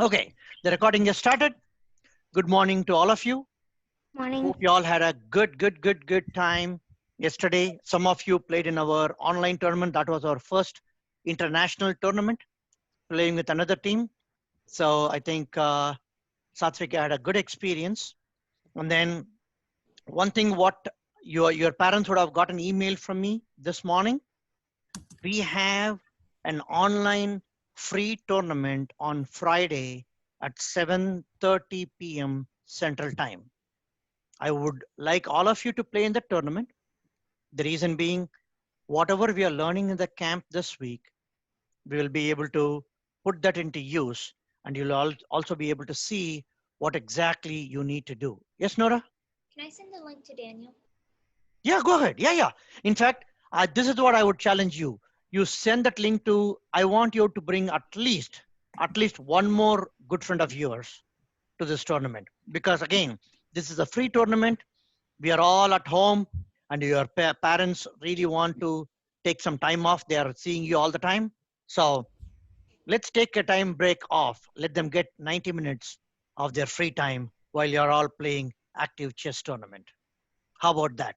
Okay, the recording just started. Good morning to all of you. Morning. Hope you all had a good time yesterday. Some of you played in our online tournament. That was our first international tournament, playing with another team. So I think Satvika had a good experience. And then one thing, what your parents would have got an email from me this morning. We have an online free tournament on Friday at 7:30 p.m. Central Time. I would like all of you to play in the tournament. The reason being, whatever we are learning in the camp this week, we will be able to put that into use, and you'll also be able to see what exactly you need to do. Yes, Nora? Can I send the link to Daniel? Yeah, go ahead. Yeah. In fact, this is what I would challenge you. You send that link to, I want you to bring at least one more good friend of yours to this tournament. Because again, this is a free tournament. We are all at home and your parents really want to take some time off. They are seeing you all the time. So let's take a time break off. Let them get 90 minutes of their free time while you're all playing active chess tournament. How about that?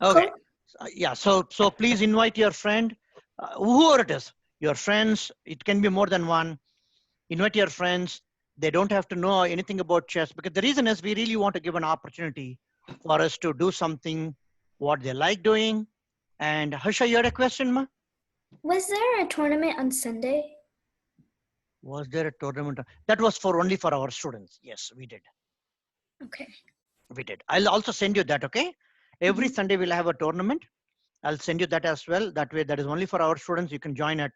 Okay. Cool. Yeah. So please invite your friend, whoever it is, your friends. It can be more than one. Invite your friends. They don't have to know anything about chess because the reason is we really want to give an opportunity for us to do something what they like doing. And Harsha, you had a question, ma? Was there a tournament on Sunday? Was there a tournament? That was for only for our students. Yes, we did. Okay. We did. I'll also send you that. Okay. Every Sunday we'll have a tournament. I'll send you that as well. That way, that is only for our students. You can join at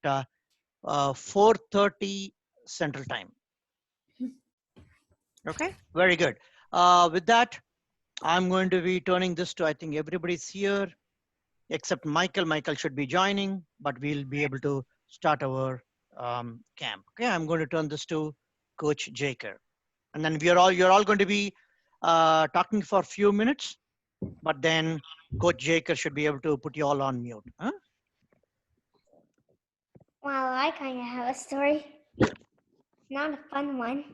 4:30 Central Time. Okay. Very good. With that, I'm going to be turning this to, I think everybody's here except Michael. Michael should be joining, but we'll be able to start our camp. Okay, I'm going to turn this to Coach Jaker. And then you're all going to be talking for a few minutes, but then Coach Jaker should be able to put you all on mute. Huh? Well, I kind of have a story. Not a fun one.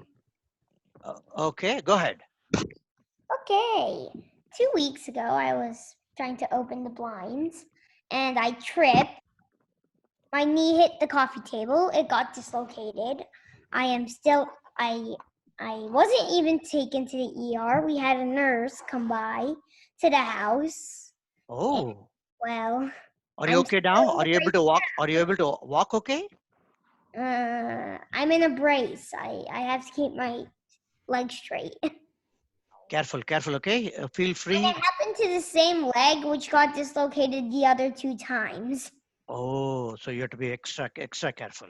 Okay, go ahead. Okay. 2 weeks ago, I was trying to open the blinds and I tripped. My knee hit the coffee table. It got dislocated. I wasn't even taken to the ER. We had a nurse come by to the house. Oh, Well, are you I'm okay now? still in Are a you able to walk? Are you able to walk okay? I'm in a brace. I have to keep my legs straight. Careful, okay? Feel It free. happened to the same leg, which got dislocated the other 2 times. Oh, so you have to be extra careful.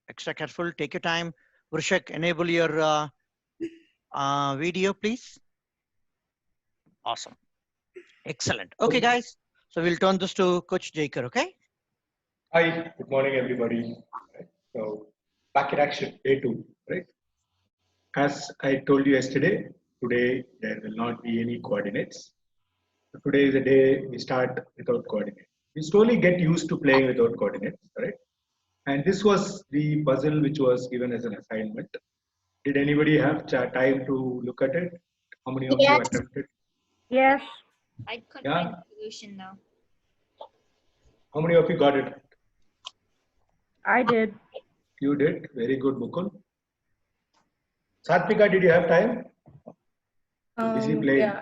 Extra careful. Take your time. Vrishak, enable your video, please. Awesome. Excellent. Okay, guys. So we'll turn this to Coach Jaker, okay? Hi, good morning, everybody. Right. So, back in action, day two, right? As I told you yesterday, today there will not be any coordinates. So today is the day we start without coordinates. We slowly get used to playing without coordinates, right? And this was the puzzle which was given as an assignment. Did anybody have time to look at it? How many of you Yes. attempted? Yes, I couldn't Yeah. find the solution though. How many of you got it? I did. You did. Very good, Mukul. Satvika, did you have time? Busy playing. Yeah,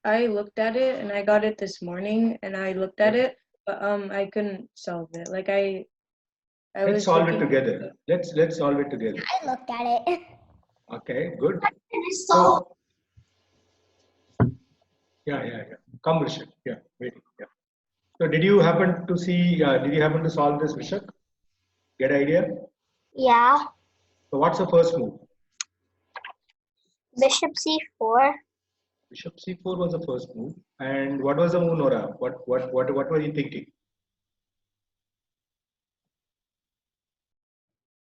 I looked at it and I got it this morning and I looked at it, but I couldn't solve it. Like I Let's was solve it looking. together. Let's solve it together. I looked at it. Okay, good. So yeah. Come, Rishak. Yeah, waiting. Yeah. So did you happen to see? Did you happen to solve this, Rishak? Get idea? Yeah. So what's the first move? Bishop c4. Bishop c4 was the first move. And what was the move, Nora? What were you thinking?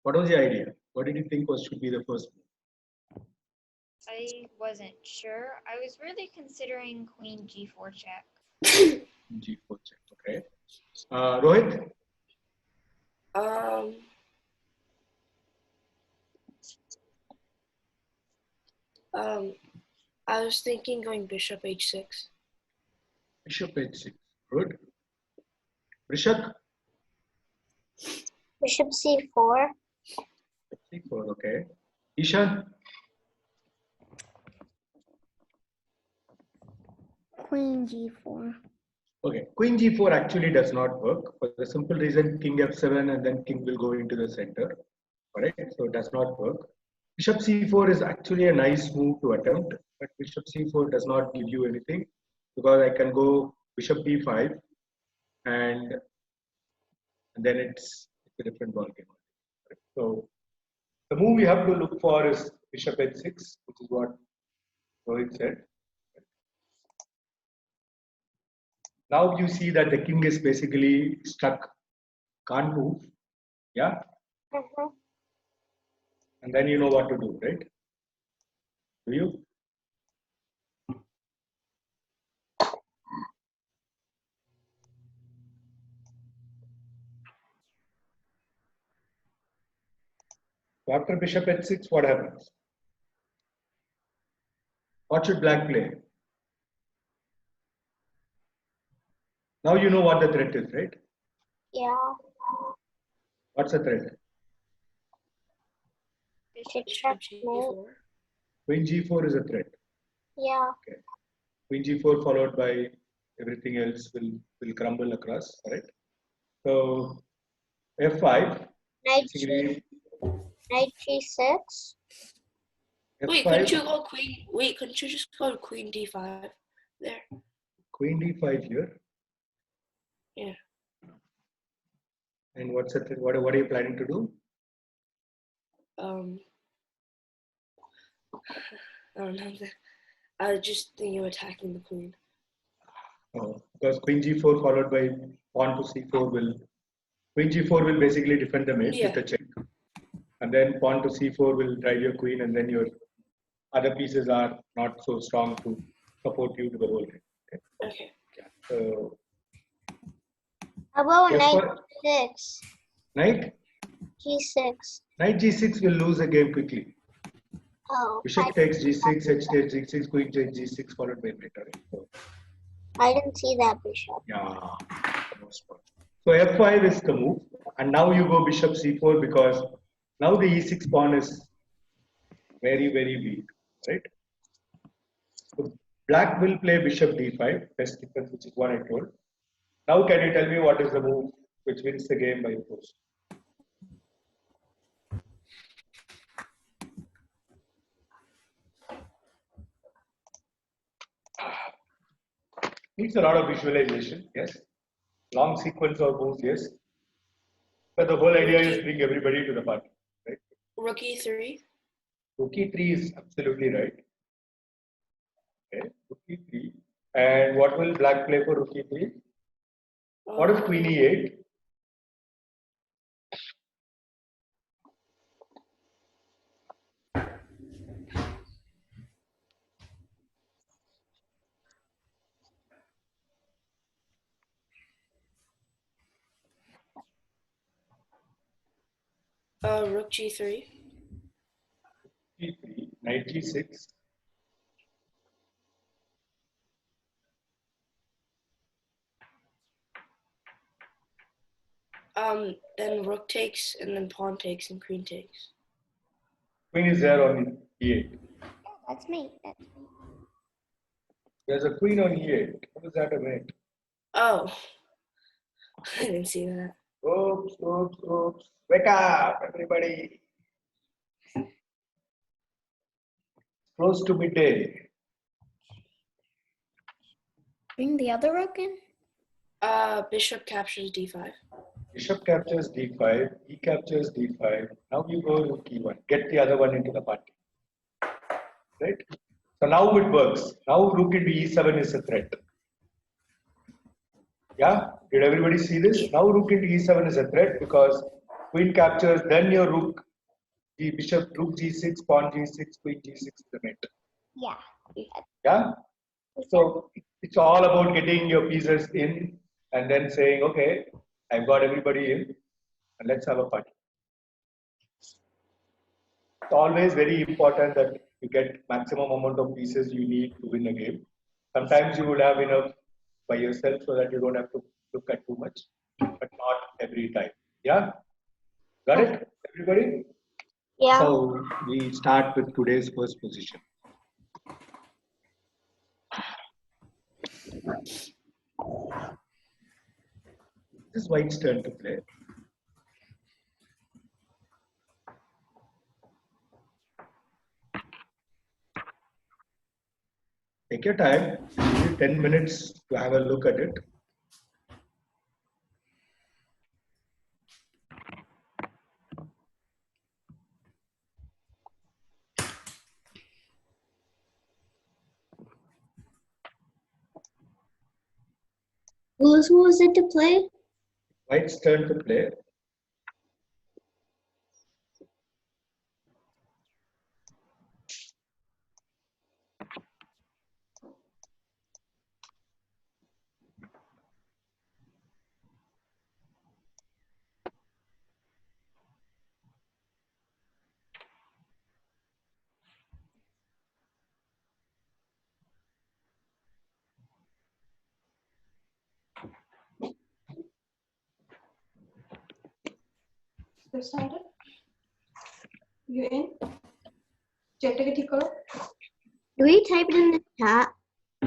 What was the idea? What did you think was should be the first move? I wasn't sure. I was really considering queen g4 check. G4 check. Okay. Rohit? I was thinking going bishop h6. Bishop h6. Good. Rishak? Bishop c4. c4, okay. Ishan? Queen g4. Okay. Queen g4 actually does not work for the simple reason king f7 and then king will go into the center. Alright, so it does not work. Bishop c4 is actually a nice move to attempt, but bishop c4 does not give you anything because I can go bishop b5 and then it's a different ball game. So the move we have to look for is bishop h6, which is what Rohit said. Now you see that the king is basically stuck, can't move. Yeah. Mm-hmm. And then you know what to do, right? Do you? So after bishop h6, what happens? What should black play? Now you know what the threat is, right? Yeah. What's the threat? Bishop Bishop Checkmate. g4. Queen g4 is a threat. Yeah. Okay. Queen g4 followed by everything else will crumble across, right? So f5. Knight Basically, Knight g6. Wait, couldn't you f5. go queen? Wait, couldn't you just go queen d5 there? Queen d5 here. Yeah. And what's the what are you planning to do? I don't know. I was just thinking of attacking the queen. Oh, because queen g4 followed by pawn to c4 will queen g4 will basically defend the mate with a check, and then pawn to c4 will drive your queen, and then your other pieces are not so strong to support you to the whole game. Okay. Yeah. So How about F4, knight g6? knight G6. knight g6 will lose the game quickly. Oh. Bishop takes g6, h takes g6, queen takes g6 followed by mate. Right? So, I didn't see that bishop. yeah. So f5 is the move, and now you go bishop c4 because now the e6 pawn is very weak, right? So black will play bishop d5, best defense, which is what I told. Now can you tell me what is the move which wins the game by force? Needs a lot of visualization, yes. Long sequence of moves, yes. But the whole idea is bring everybody to the party, right? Rook e3. Rook e3 is absolutely right. Okay, rook e3. And what will black play for rook e3? What if queen e8? Rook g3. E3, knight g6. Then rook takes, and then pawn takes, and queen takes. Queen is there on e8. That's me. That's me. There's a queen on e8. What is that a mate? Oh, I didn't see that. Oops, oops, oops. Wake up, everybody. Close to midday. Bring the other rook in. Bishop captures d5. Bishop captures d5, e captures d5. Now you go rook e1. Get the other one into the party. Right? So now it works. Now rook into e7 is a threat. Yeah? Did everybody see this? Now rook into e7 is a threat because queen captures, then your rook, the bishop, rook g6, pawn g6, queen g6 is the mate. Yeah. Yeah? So it's all about getting your pieces in and then saying, okay, I've got everybody in and let's have a party. It's always very important that you get maximum amount of pieces you need to win a game. Sometimes you will have enough by yourself so that you don't have to look at too much, but not every time. Yeah, got it, everybody? Yeah. So we start with today's first position. This is White's turn to play. Take your time, give you 10 minutes to have a look at it. Who was it to play? White's turn to play. Started. You in? Chat ठीक करो. Do we type it in the chat?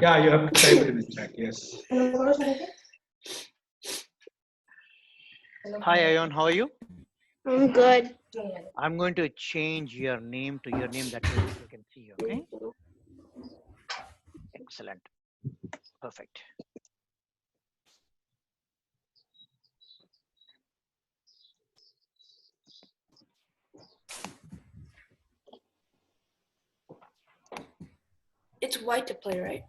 Yeah, you have to type it in the chat, yes. Hi, Ayon. How are you? I'm good. I'm going to change your name to your name. That way people can see you. Okay. Excellent. Perfect. It's White to play, right?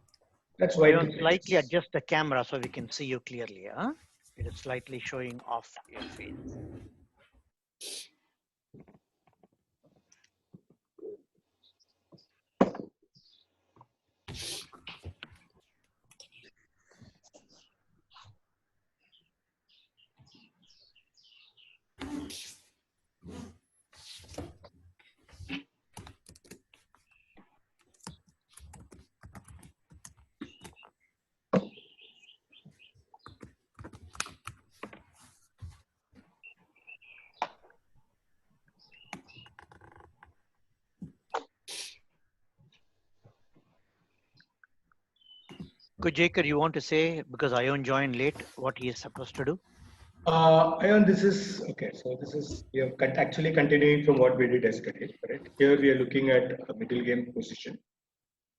That's White. Ayon, slightly adjust the camera so we can see you clearly. Huh? It is slightly showing off your face. Kujaker, you want to say, because Ayon joined late, what he is supposed to do? Ayon, this is okay. So this is we are actually continuing from what we did yesterday. Right here, we are looking at a middle game position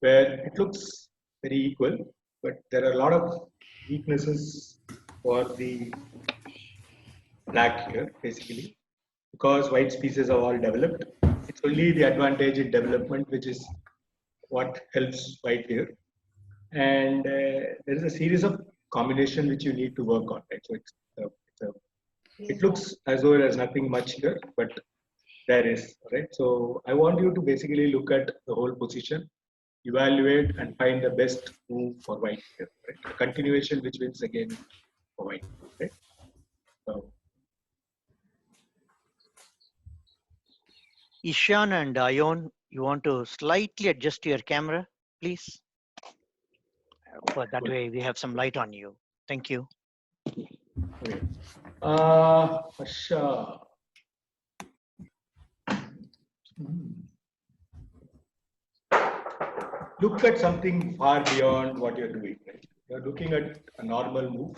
where it looks very equal, but there are a lot of weaknesses for the black here, basically, because White's pieces are all developed. It's only the advantage in development which is what helps White here, and there is a series of combination which you need to work on. Right, so it looks as though there's nothing much here, but there is, right? So I want you to basically look at the whole position, evaluate and find the best move for White here, right? A continuation which wins the game for White, right? So Ishan and Ayon, you want to slightly adjust your camera, please? For that way we have some light on you. Thank you. okay. Asha. Look at something far beyond what you're doing, right? You're looking at a normal move.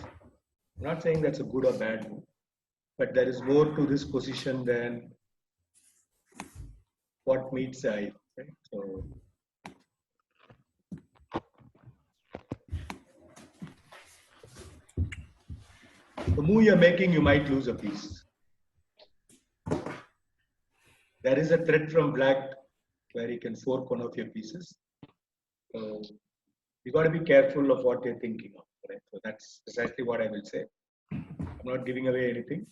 I'm not saying that's a good or bad move, but there is more to this position than what meets the eye, right? So the move you're making, you might lose a piece. There is a threat from black where you can fork one of your pieces. So you got to be careful of what you're thinking of, right? So that's exactly what I will say. I'm not giving away anything.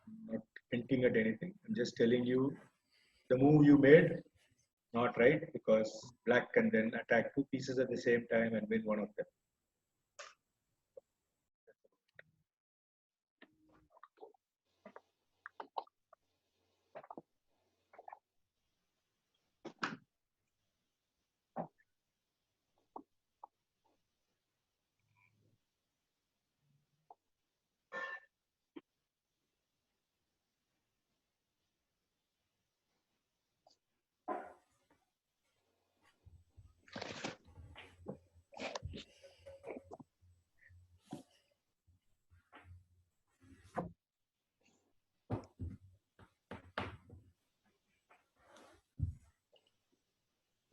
I'm not hinting at anything. I'm just telling you the move you made, not right, because black can then attack two pieces at the same time and win one of them.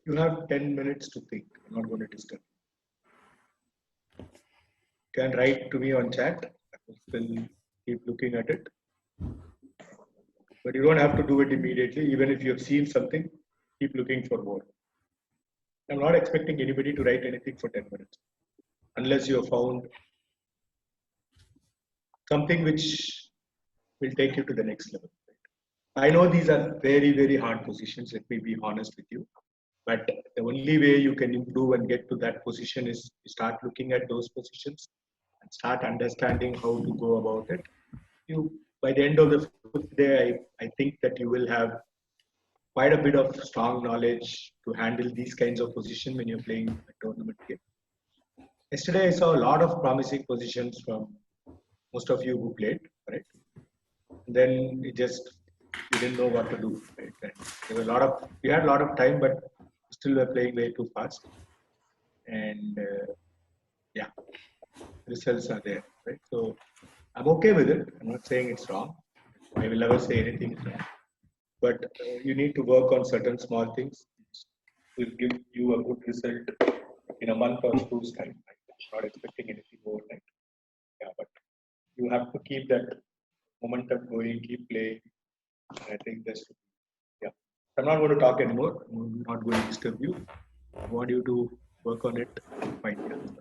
You have 10 minutes to think. I'm not going to disturb. You can write to me on chat. I will still keep looking at it. But you don't have to do it immediately. Even if you have seen something, keep looking for more. I'm not expecting anybody to write anything for 10 minutes unless you have found something which will take you to the next level. I know these are very, very hard positions. Let me be honest with you. But the only way you can improve and get to that position is to start looking at those positions and start understanding how to go about it. You, by the end of the fifth day, I think that you will have quite a bit of strong knowledge to handle these kinds of position when you're playing a tournament game. Yesterday, I saw a lot of promising positions from most of you who played, right? And then it just you didn't know what to do, right? And there were a lot of we had a lot of time, but still were playing way too fast. And yeah, results are there, right? So I'm okay with it. I'm not saying it's wrong. I will never say anything is wrong. But you need to work on certain small things which will give you a good result in a month or two's time. Right? Not expecting anything overnight. Yeah, but you have to keep that momentum going, keep playing. And I think that's yeah. I'm not going to talk anymore. I'm not going to disturb you. I want you to work on it. Fine. Yeah.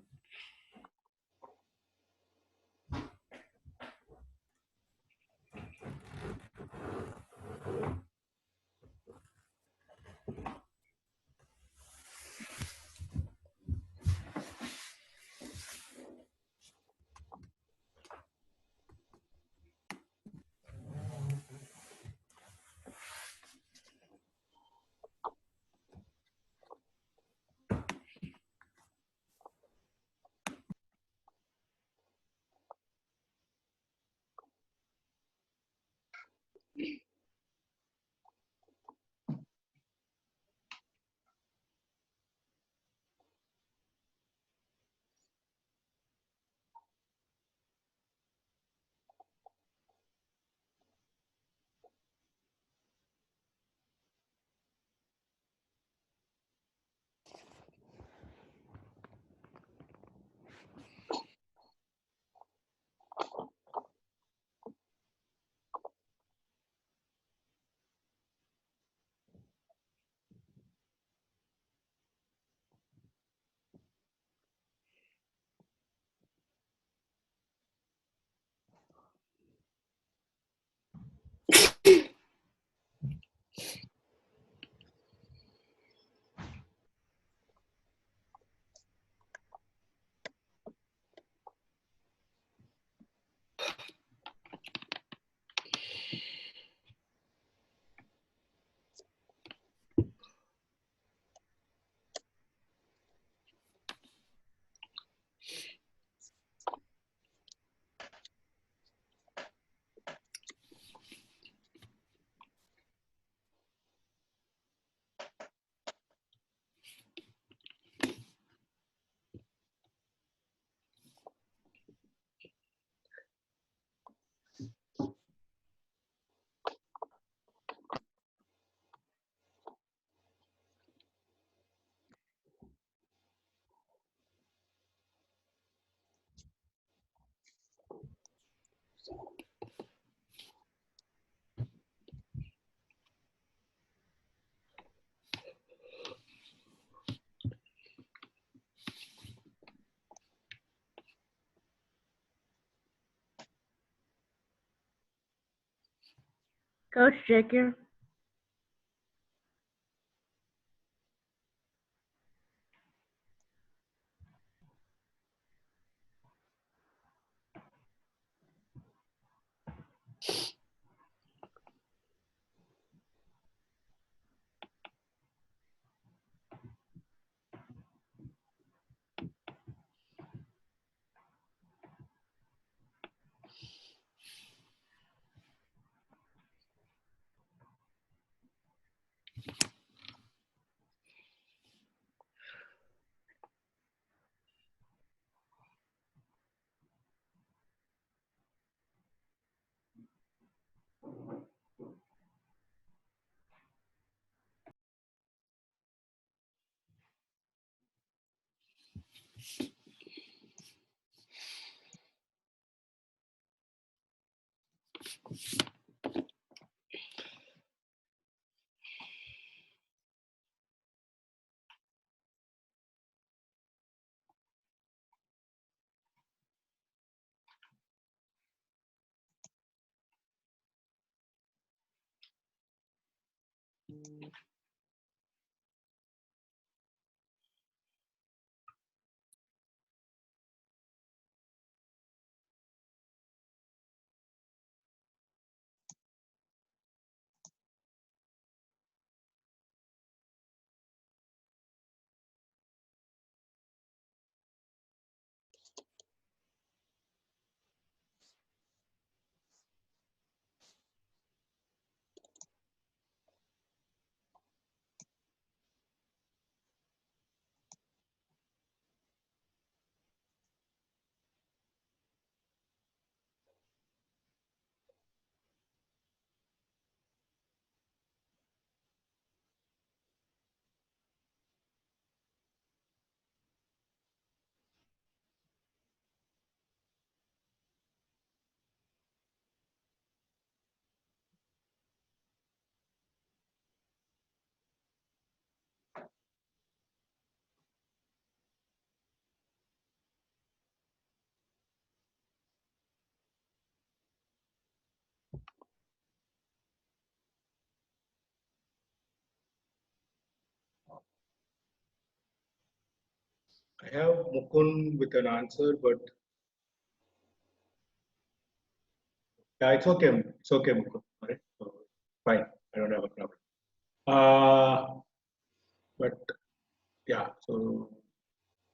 Coach Jaker. I have Mukund with an answer, but yeah, it's okay. It's okay, Mukund. All right, so fine. I don't have a problem. But yeah, so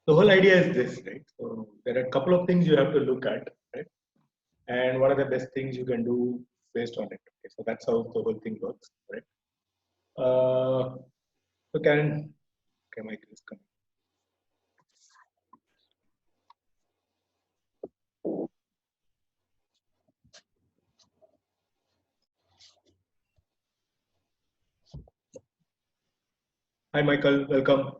the whole idea is this, right? So there are a couple of things you have to look at, right? And what are the best things you can do based on it? Okay, so that's how the whole thing works, right? So okay, Michael is coming. Hi, Michael. Welcome.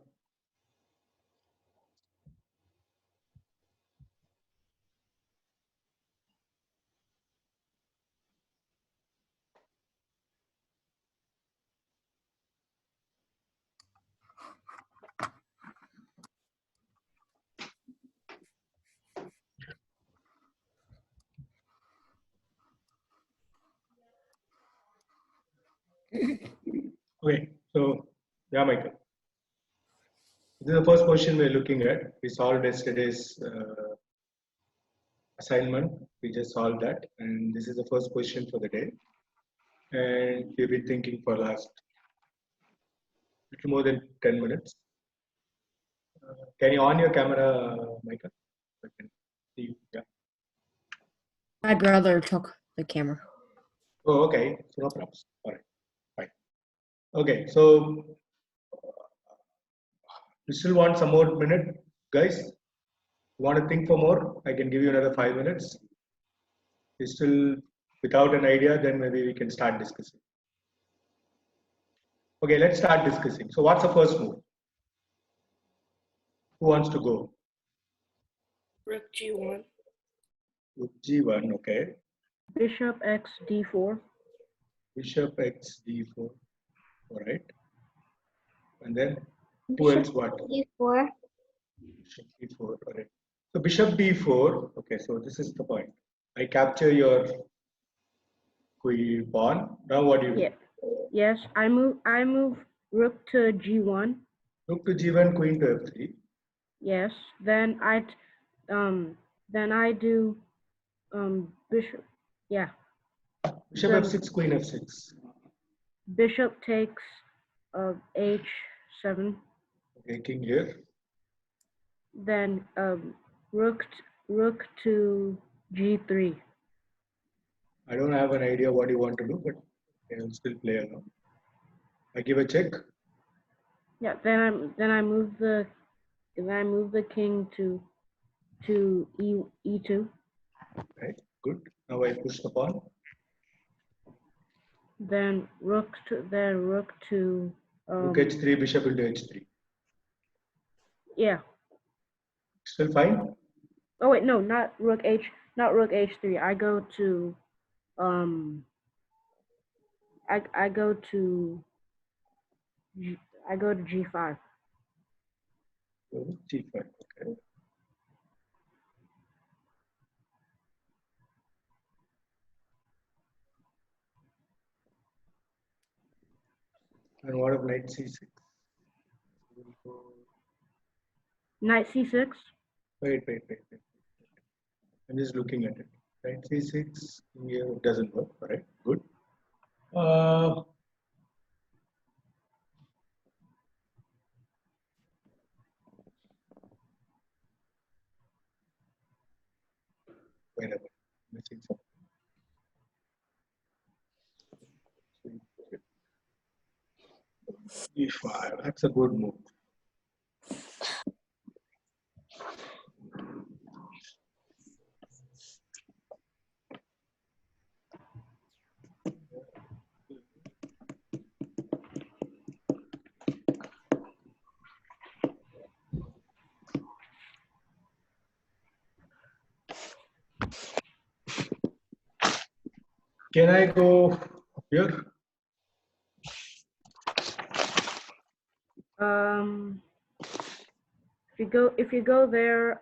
Okay, so yeah, Michael. This is the first question we're looking at. We solved yesterday's assignment. We just solved that, and this is the first question for the day. And we've been thinking for last little more than 10 minutes. Can you on your camera, Michael? I can see you. Yeah. My brother took the camera. Oh, okay. So no problems. All right. Fine. Okay. So you still want some more minute, guys? Want to think for more? I can give you another 5 minutes. You're still without an idea, then maybe we can start discussing. Okay, let's start discussing. So what's the first move? Who wants to go? Rook G1. Rook G1, okay. Bishop X D4. Bishop X D4. All right. And then who else? What? D4. Bishop D4. All right. So Bishop D4. Okay, so this is the point. I capture your queen pawn. Now what do you do? Yeah. Yes, I move rook to G1. Rook to G1, queen to F3. Yes. Then I do bishop. Yeah. Bishop Then F6, queen F6. bishop takes H7. Okay, king here. Then rook to G3. I don't have an idea what you want to do, but I will still play along. I give a check. Yeah. Then I move the king to E2. Right, good. Now I push the pawn. Then rook to Rook H3, bishop into H3. yeah. Still fine? Oh wait, no, not rook h3. I go to I go to I go to g5. So G5. Okay. And what of knight C6? Knight c6. Wait. I'm just looking at it. Knight C6 here doesn't work. All right, good. Wait a minute. Missing something. E5. That's a good move. Can I go here? If you go there,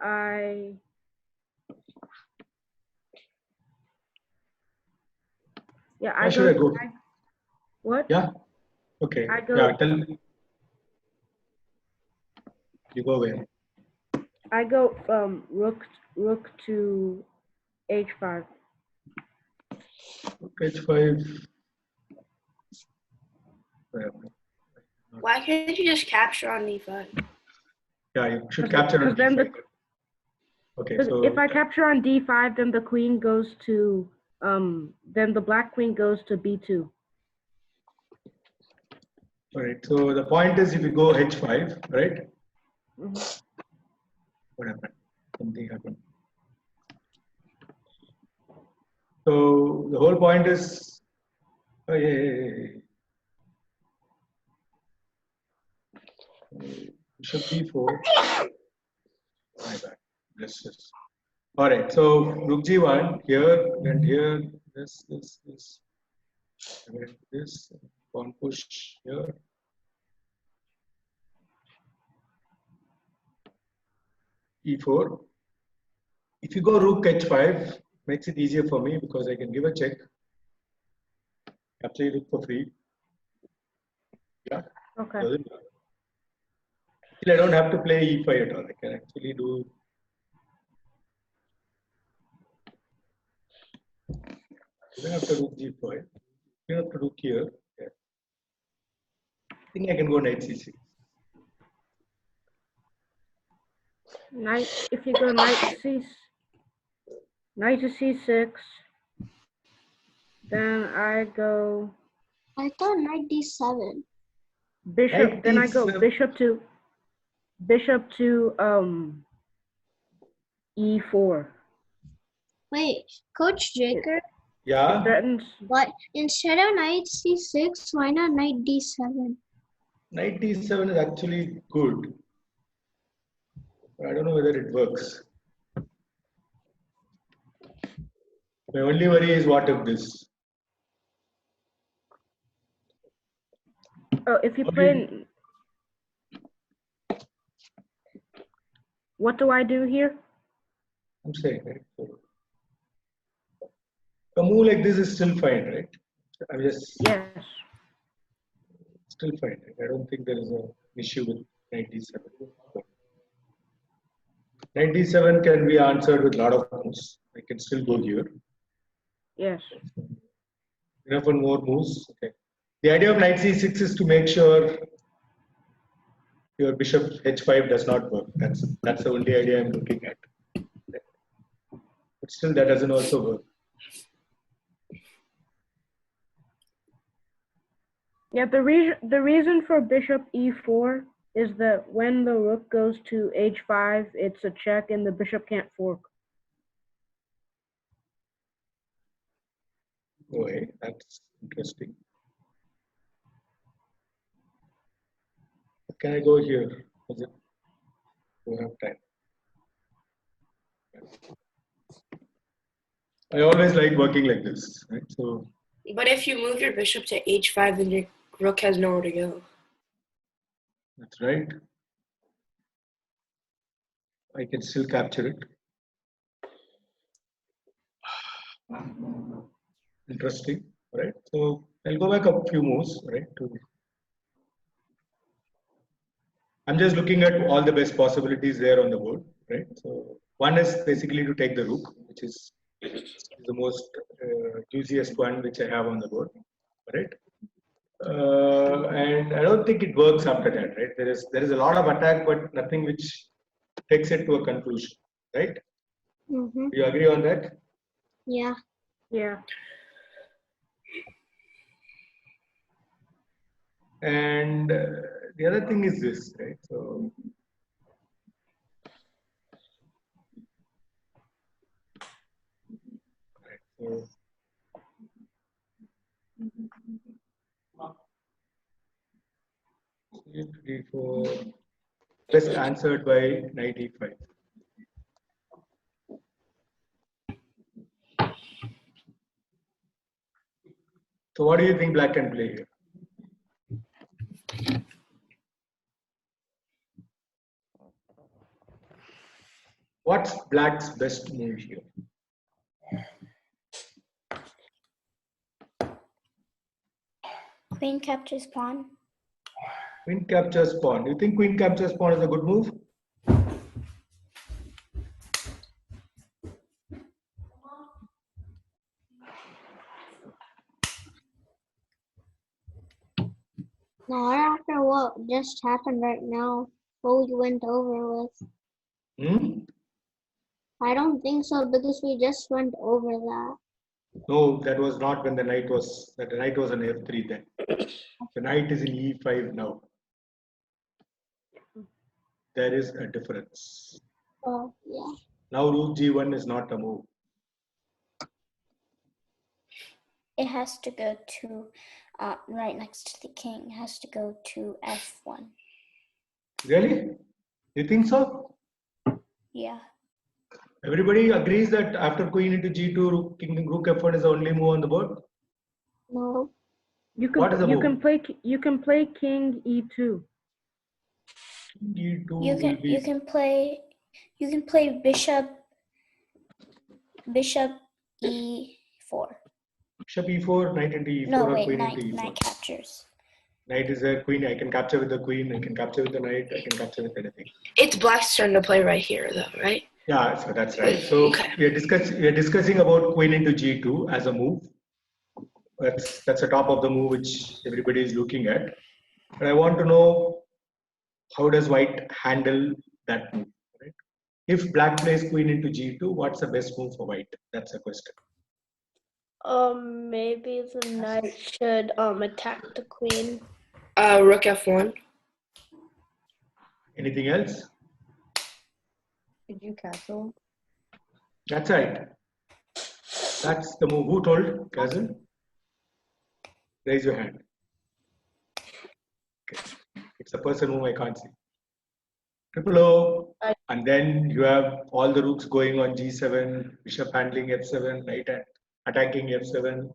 Where should I go? What? Yeah. Okay. I go. Yeah. Tell me. You go where? I go rook to h5. Rook H5. Why can't you just capture on d5? Yeah, you should capture on D5. Okay, so if I capture on d5, then the queen goes to then the black queen goes to b2. all right. So the point is, if you go H5, right? Mm-hmm. What happened? Something happened. So the whole point is, oh, yeah. Bishop B4. My bad. Let's just. All right. So Rook G1 here and here. This. And then this. Pawn push here. E4. If you go Rook H5, makes it easier for me because I can give a check. Capture Rook for free. Yeah. Okay. Doesn't matter. Still, I don't have to play E5 at all. I can actually do. Even after Rook G5, even after Rook here. Yeah. I think I can go Knight C6. If you go knight to c6, then I go I thought knight d7. bishop. Knight Then I go D7. bishop to e4. Wait, Coach Jaker, Yeah. Threatens. what instead of knight c6, why not knight d7? Knight D7 is actually good. But I don't know whether it works. My only worry is what if this? Oh, if you What play. What do I do here? I'm saying, right? So, a move like this is still fine, right? I'm just Yes. still fine. Right? I don't think there is an issue with Knight D7. Knight D7 can be answered with a lot of moves. I can still go here. Yes. Enough and more moves. Okay. The idea of Knight C6 is to make sure your bishop H5 does not work. That's the only idea I'm looking at. But still, that doesn't also work. Yeah, the reason for bishop e4 is that when the rook goes to h5, it's a check and the bishop can't fork. Okay, that's interesting. Can I go here? Does it? We have time. I always like working like this, right? So But if you move your bishop to h5, then your rook has nowhere to go. that's right. I can still capture it. Interesting, right? So I'll go back a few moves, right? I'm just looking at all the best possibilities there on the board, right? So one is basically to take the rook, which is the most juiciest one which I have on the board, right? And I don't think it works after that, right? There is a lot of attack, but nothing which takes it to a conclusion, right? Mm-hmm. Do you agree on that? Yeah. Yeah. And the other thing is this, right? So d4 best answered by knight e5. So what do you think black can play here? What's black's best move here? Queen captures pawn. Queen captures pawn. Do you think queen captures pawn is a good move? No, after what just happened right now, what we went over with. Hmm? I don't think so because we just went over that. No, that was not when the knight was on f3 then. The knight is in e5 now. There is a difference. Oh, yeah. Now rook g1 is not a move. It has to go to right next to the king. It has to go to f1. Really? You think so? Yeah. Everybody agrees that after queen into g2, rook f1 is the only move on the board? No. You What is the can move? play king e2. e2 You can play bishop e4. Bishop e4, knight into e4 No, or wait, queen knight into e4. captures. Knight is a queen. I can capture with the queen. I can capture with the knight. I can capture with anything. It's black's turn to play right here, though, right? Yeah, so that's right. So we are discussing about queen into g2 as a move. That's the top of the move which everybody is looking at. But I want to know, how does white handle that move? Right? If black plays queen into g2, what's the best move for white? That's the question. Maybe the knight should attack the queen. Rook f1. Anything else? Did you castle? That's right. That's the move. Who told? Kazan? Raise your hand. Okay. It's a person whom I can't see. Triple O. And then you have all the rooks going on g7, bishop handling f7, knight attacking f7,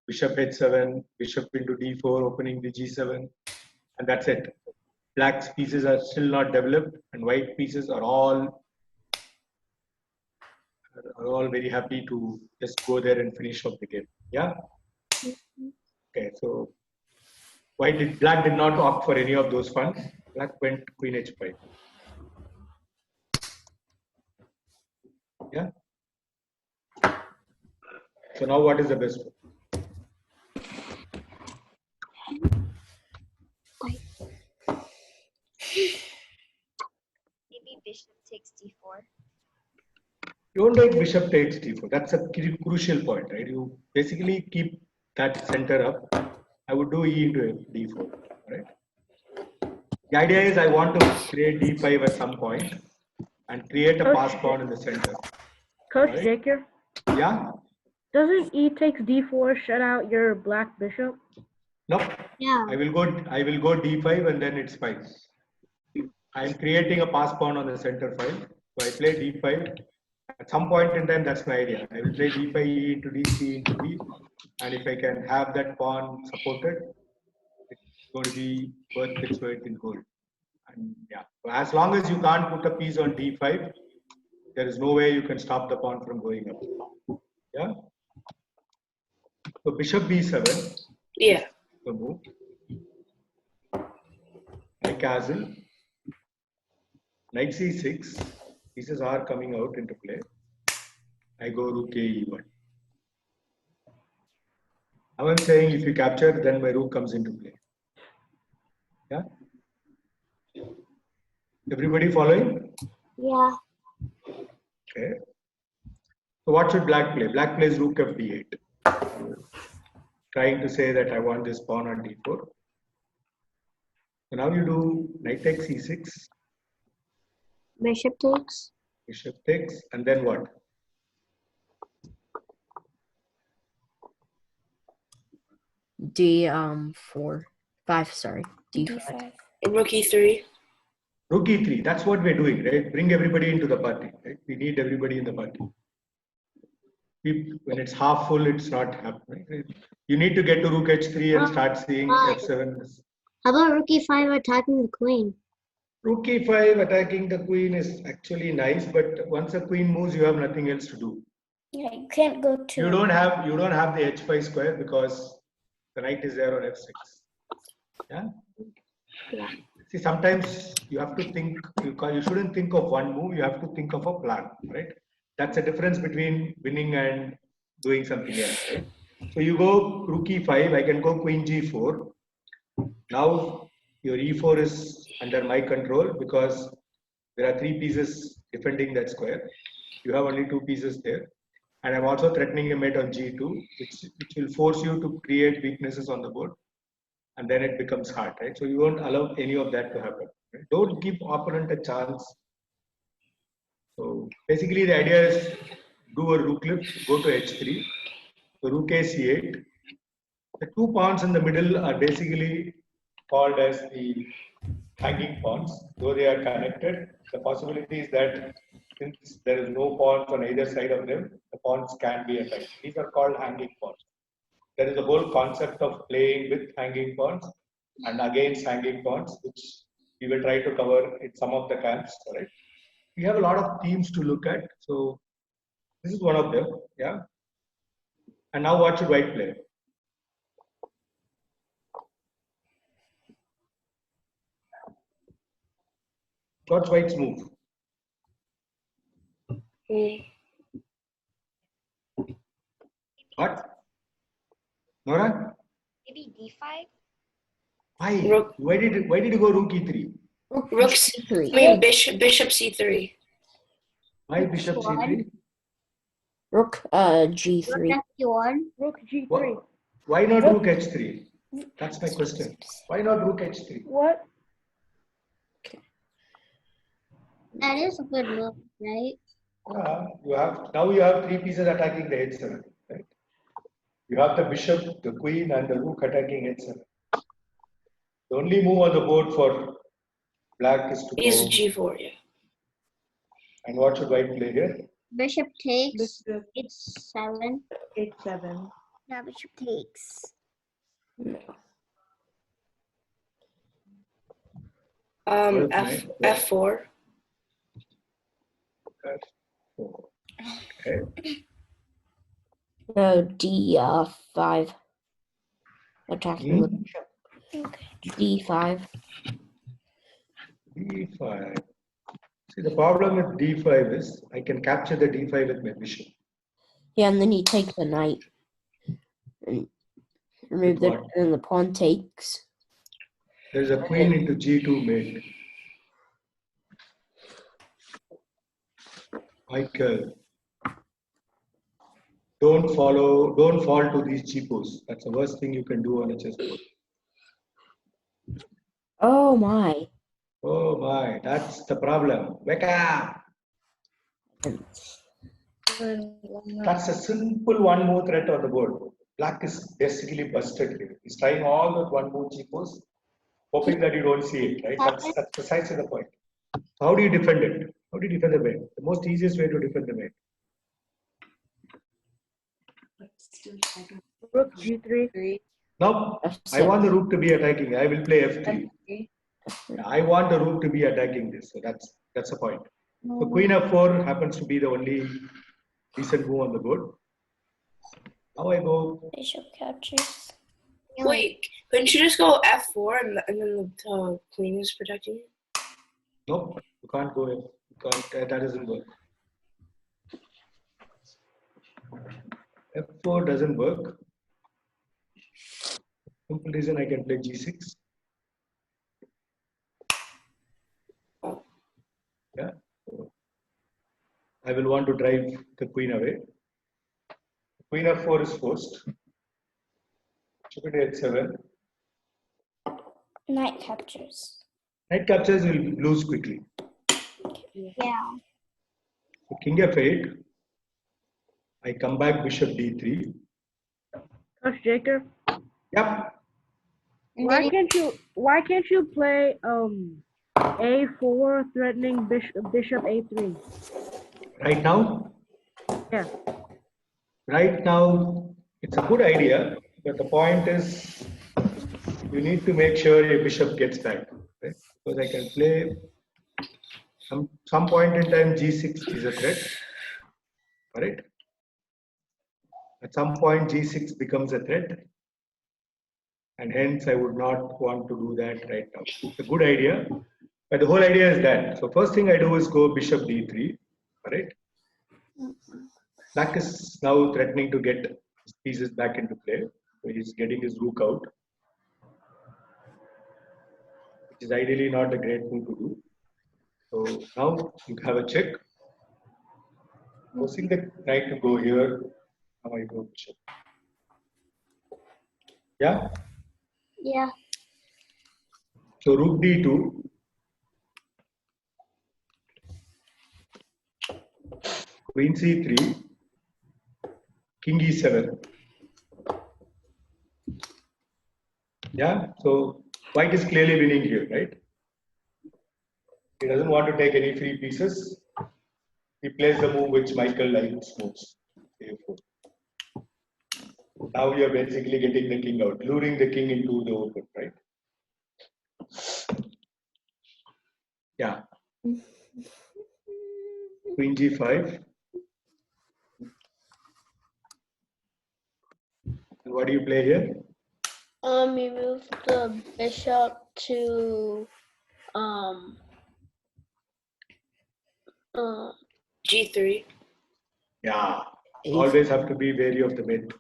bishop h7, bishop into d4, opening the g7, and that's it. Black's pieces are still not developed, and white pieces are all very happy to just go there and finish off the game. Yeah. Okay, so black did not opt for any of those funds. Black went queen h5. Yeah. So now what is the best move? Maybe bishop takes d4. You don't take bishop takes d4. That's a crucial point, right? You basically keep that center up. I would do e into d4, right? The idea is I want to create d5 at some point and create a pass pawn in the center. Coach Right? Jaker, Yeah? doesn't e takes d4 shut out your black bishop? No. Yeah. I will go d5 and then it's fine. I am creating a pass pawn on the center file. So I play d5 At some point in time, that's my idea. I will play d5 e into d, c into d, and if I can have that pawn supported, it's going to be worth its weight in gold. And yeah, as long as you can't put a piece on d5, there is no way you can stop the pawn from going up. Yeah. So bishop b7. Yeah. The move. I castle. Knight c6. Pieces are coming out into play. I go rook a e1. Now I'm saying if you capture, then my rook comes into play. Yeah. Everybody following? Yeah. Okay. So what should black play? Black plays rook f d8. Trying to say that I want this pawn on d4. So now you do knight takes e6. Bishop takes. Bishop takes, and then what? D4. 5, sorry. D5. Rook e3. Rook e3. That's what we're doing, right? Bring everybody into the party. Right? We need everybody in the party. When it's half full, it's not happening. Right? You need to get to rook h3 and start seeing f7. How about rook e5 attacking the queen? Rook e5 attacking the queen is actually nice, but once a queen moves, you have nothing else to do. Yeah, you can't go to. You don't have the h5 square because the knight is there on f6. Yeah. Yeah. See, sometimes you have to think. You shouldn't think of one move. You have to think of a plan, right? That's the difference between winning and doing something else. Right? So you go rook e5. I can go queen g4. Now your e4 is under my control because there are 3 pieces defending that square. You have only 2 pieces there. And I'm also threatening a mate on g2, which will force you to create weaknesses on the board. And then it becomes hard, right? So you won't allow any of that to happen. Right? Don't give opponent a chance. So basically the idea is do a rook lift, go to h3, so rook a c8. The 2 pawns in the middle are basically called as the hanging pawns, though they are connected. The possibility is that since there is no pawns on either side of them, the pawns can be attacked. These are called hanging pawns. There is a whole concept of playing with hanging pawns and against hanging pawns, which we will try to cover in some of the camps. Right? We have a lot of themes to look at, so this is one of them. Yeah. And now what should white play? What's white's move? What? Nora? Maybe d5? Why? Rook. Why did you go rook e3? Rook C3. I mean bishop c3. Why bishop c3? Rook G3. F1. Rook G3. Why not rook h3? That's my question. Why not rook h3? What? That is a good move, right? You have 3 pieces attacking the h7. Right? You have the bishop, the queen, and the rook attacking h7. The only move on the board for black is to Is go. g4, yeah. And what should white play here? Bishop takes. Bishop It's 7. h7. Now bishop takes. F4. F4. Okay. D5. Attacking the bishop. Okay. D5. d5. See, the problem with d5 is I can capture the d5 with my bishop. Yeah, and then you take the knight. And remove With the, what? and the pawn takes. There is a queen into g2 mate. Michael, don't fall to these cheapos. That's the worst thing you can do on a chessboard. Oh my. Oh my, that's the problem. Wake up! That's a simple one more threat on the board. Black is basically busted here. He's trying all the one more cheapos, hoping that you don't see it, right? That's precisely the point. How do you defend it? How do you defend the mate? The most easiest way to defend the mate. Rook G3. No, I F6. want the rook to be attacking. I will play F3. I want the rook to be attacking this. So that's the point. So Queen F4 happens to be the only decent move on the board. Now I go. Bishop captures. Wait, couldn't you just go F4 and then the queen is protecting it? Nope, you can't go. You can't. That doesn't work. F4 doesn't work. Simple reason I can play G6. Yeah. So I will want to drive the queen away. Queen F4 is forced. Check it H7. Knight captures. Knight captures will lose quickly. Yeah. So King F8. I come back Bishop D3. Coach Jacob, Yep. why can't you play A4 threatening Bishop A3? Right now. Yeah. Right now, it's a good idea, but the point is you need to make sure your bishop gets back, right? Because I can play some point in time G6 is a threat, right? At some point G6 becomes a threat, and hence I would not want to do that right now. It's a good idea, but the whole idea is that. So first thing I do is go Bishop D3, right? Black is now threatening to get his pieces back into play. So he's getting his rook out, which is ideally not a great move to do. So now you have a check. Forcing the knight to go here. Now I go bishop. Yeah? Yeah. So rook D2. Queen C3. King E7. Yeah, so white is clearly winning here, right? He doesn't want to take any free pieces. He plays the move which Michael likes most. A4. Now you're basically getting the king out, luring the king into the open, right? Yeah. Queen G5. And what do you play here? You move the bishop to G3. Yeah. Always have to be wary of the mid.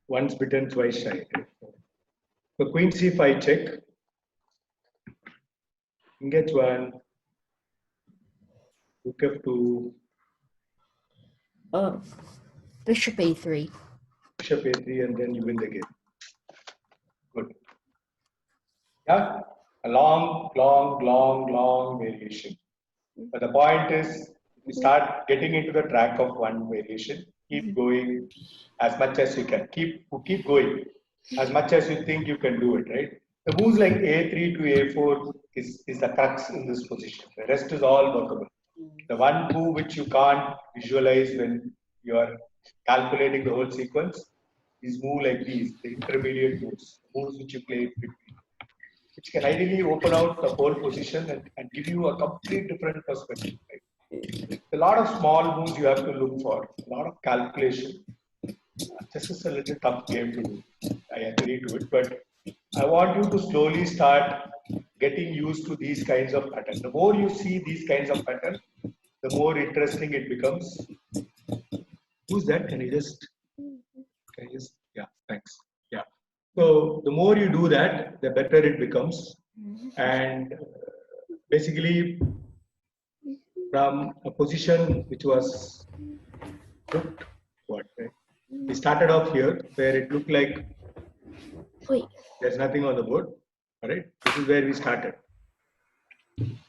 Once bitten, twice shy. So Queen C5 check. King H1. Rook F2. Bishop A3. Bishop A3, and then you win the game. Good. Yeah, a long variation. But the point is, you start getting into the track of one variation. Keep going as much as you can. Keep going as much as you think you can do it. Right. The moves like A3 to A4 is the crux in this position. The rest is all workable. The one move which you can't visualize when you are calculating the whole sequence is move like these, the intermediate moves which you play between, which can ideally open out the whole position and give you a complete different perspective. Right? A lot of small moves you have to look for, a lot of calculation. This is a little tough game to do. I agree to it, but I want you to slowly start getting used to these kinds of patterns. The more you see these kinds of patterns, the more interesting it becomes. Who's that? Can you just, yeah, thanks. Yeah. So the more you do that, the better it becomes. And basically, from a position which was looked what, right? We started off here where it looked like there's nothing on the board. All right. This is where we started.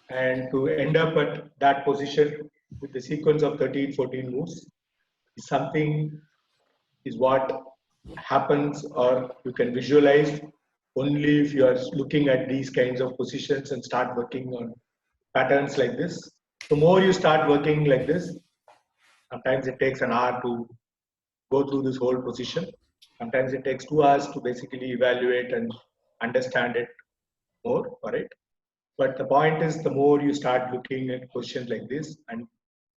And to end up at that position with the sequence of 13, 14 moves is something is what happens, or you can visualize only if you are looking at these kinds of positions and start working on patterns like this. The more you start working like this, Sometimes it takes an hour to go through this whole position. Sometimes it takes 2 hours to basically evaluate and understand it more, all right? But the point is, the more you start looking at questions like this and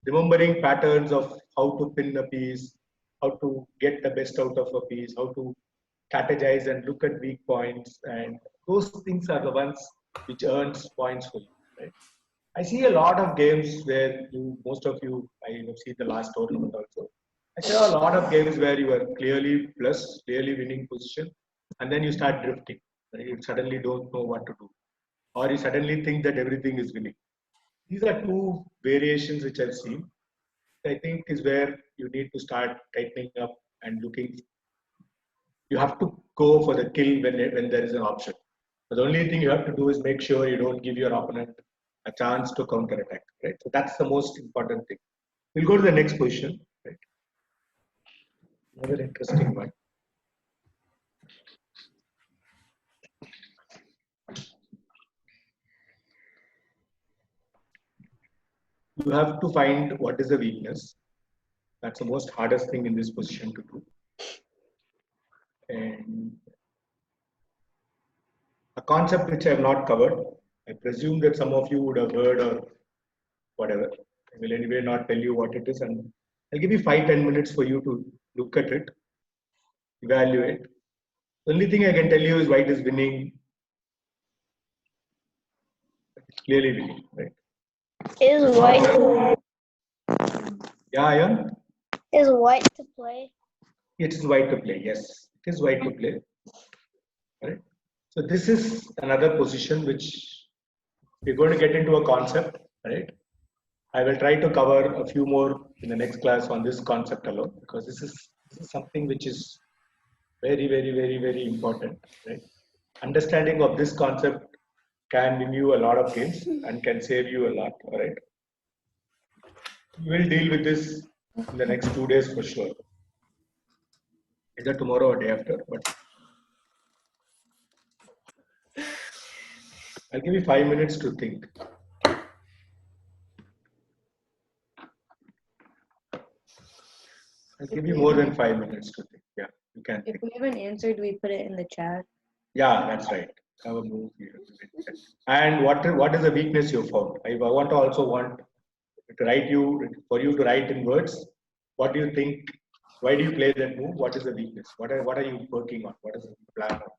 remembering patterns of how to pin a piece, how to get the best out of a piece, how to strategize and look at weak points, and those things are the ones which earns points for you, right? I see a lot of games where most of you, I have seen the last tournament also. I saw a lot of games where you are clearly plus, clearly winning position, and then you start drifting. Right? You suddenly don't know what to do, or you suddenly think that everything is winning. These are two variations which I've seen. I think is where you need to start tightening up and looking. You have to go for the kill when there is an option. But the only thing you have to do is make sure you don't give your opponent a chance to counter attack. Right. So that's the most important thing. We'll go to the next position. Right. Another interesting one. You have to find what is the weakness. That's the most hardest thing in this position to do. And a concept which I have not covered. I presume that some of you would have heard or whatever. I will anyway not tell you what it is, and I'll give you 5-10 minutes for you to look at it, evaluate. The only thing I can tell you is white is winning. It's clearly winning, right? Is white Yeah. is white to play? It is white to play. Yes, it is white to play. Right. So this is another position which we're going to get into a concept, right? I will try to cover a few more in the next class on this concept alone, because this is something which is very, very, very, very important, right? Understanding of this concept can win you a lot of games and can save you a lot, all right? We will deal with this in the next 2 days for sure. Either tomorrow or day after, but I'll give you 5 minutes to think. I'll give you more than 5 minutes to think. Yeah, you can If think. we haven't answered, we put it in the chat. Yeah, that's right. Have a move here. And what is the weakness you found? I want to write you for you to write in words. What do you think? Why do you play that move? What is the weakness? What are you working on? What is the plan on?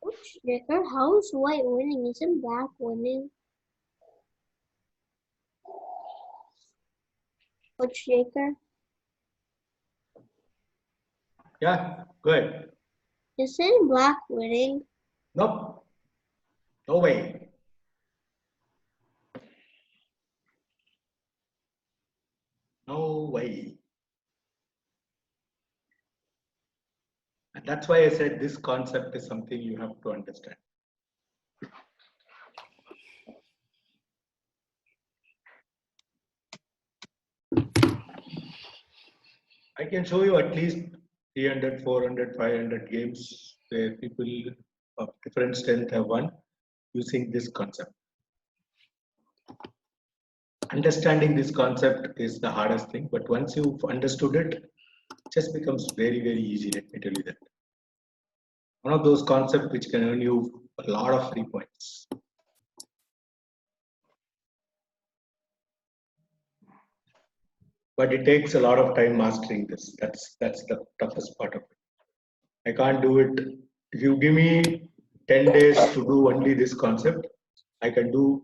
Coach Jacob, how's white winning? Isn't black winning? Coach Jacob, Yeah, go ahead. isn't black winning? Nope. No way. No way. And that's why I said this concept is something you have to understand. I can show you at least 300, 400, 500 games where people of different strength have won using this concept. Understanding this concept is the hardest thing, but once you've understood it, it just becomes very, very easy. Let me tell you that. One of those concepts which can earn you a lot of free points. but it takes a lot of time mastering this. That's the toughest part of it. I can't do it. If you give me 10 days to do only this concept, I can do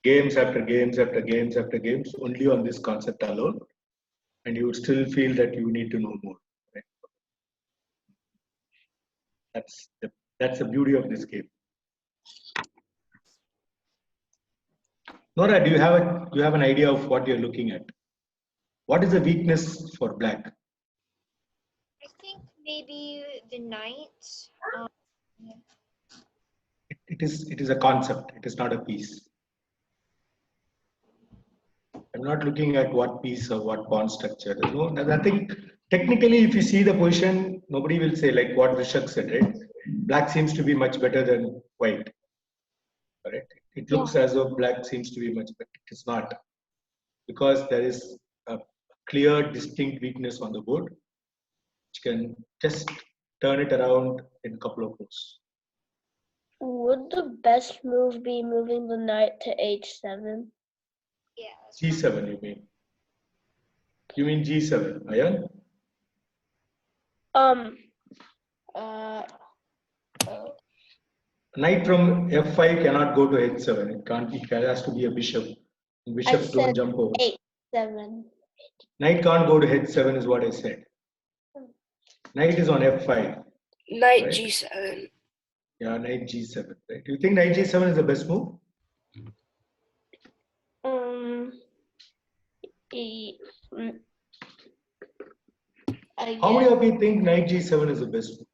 games after games after games after games only on this concept alone, and you would still feel that you need to know more. Right? That's the beauty of this game. Nora, do you have an idea of what you're looking at? What is the weakness for black? I think maybe the knight. Yeah. It is a concept. It is not a piece. I'm not looking at what piece or what pawn structure. There's no nothing. Technically, if you see the position, nobody will say like what Vishak said, right? Black seems to be much better than white. Correct? It looks as though black seems to be much better. It is not, because there is a clear, distinct weakness on the board, which can just turn it around in a couple of moves. Would the best move be moving the knight to h7? Yeah. That's G7, you mean? You mean G7, Ayan? Knight from F5 cannot go to H7. It can't. It has to be a bishop. Bishops don't jump over. h7. Knight can't go to H7 is what I said. Knight is on F5. Knight right? G7. Yeah, Knight G7. Right? Do you think Knight G7 is the best move? How many of you think Knight G7 is the best move?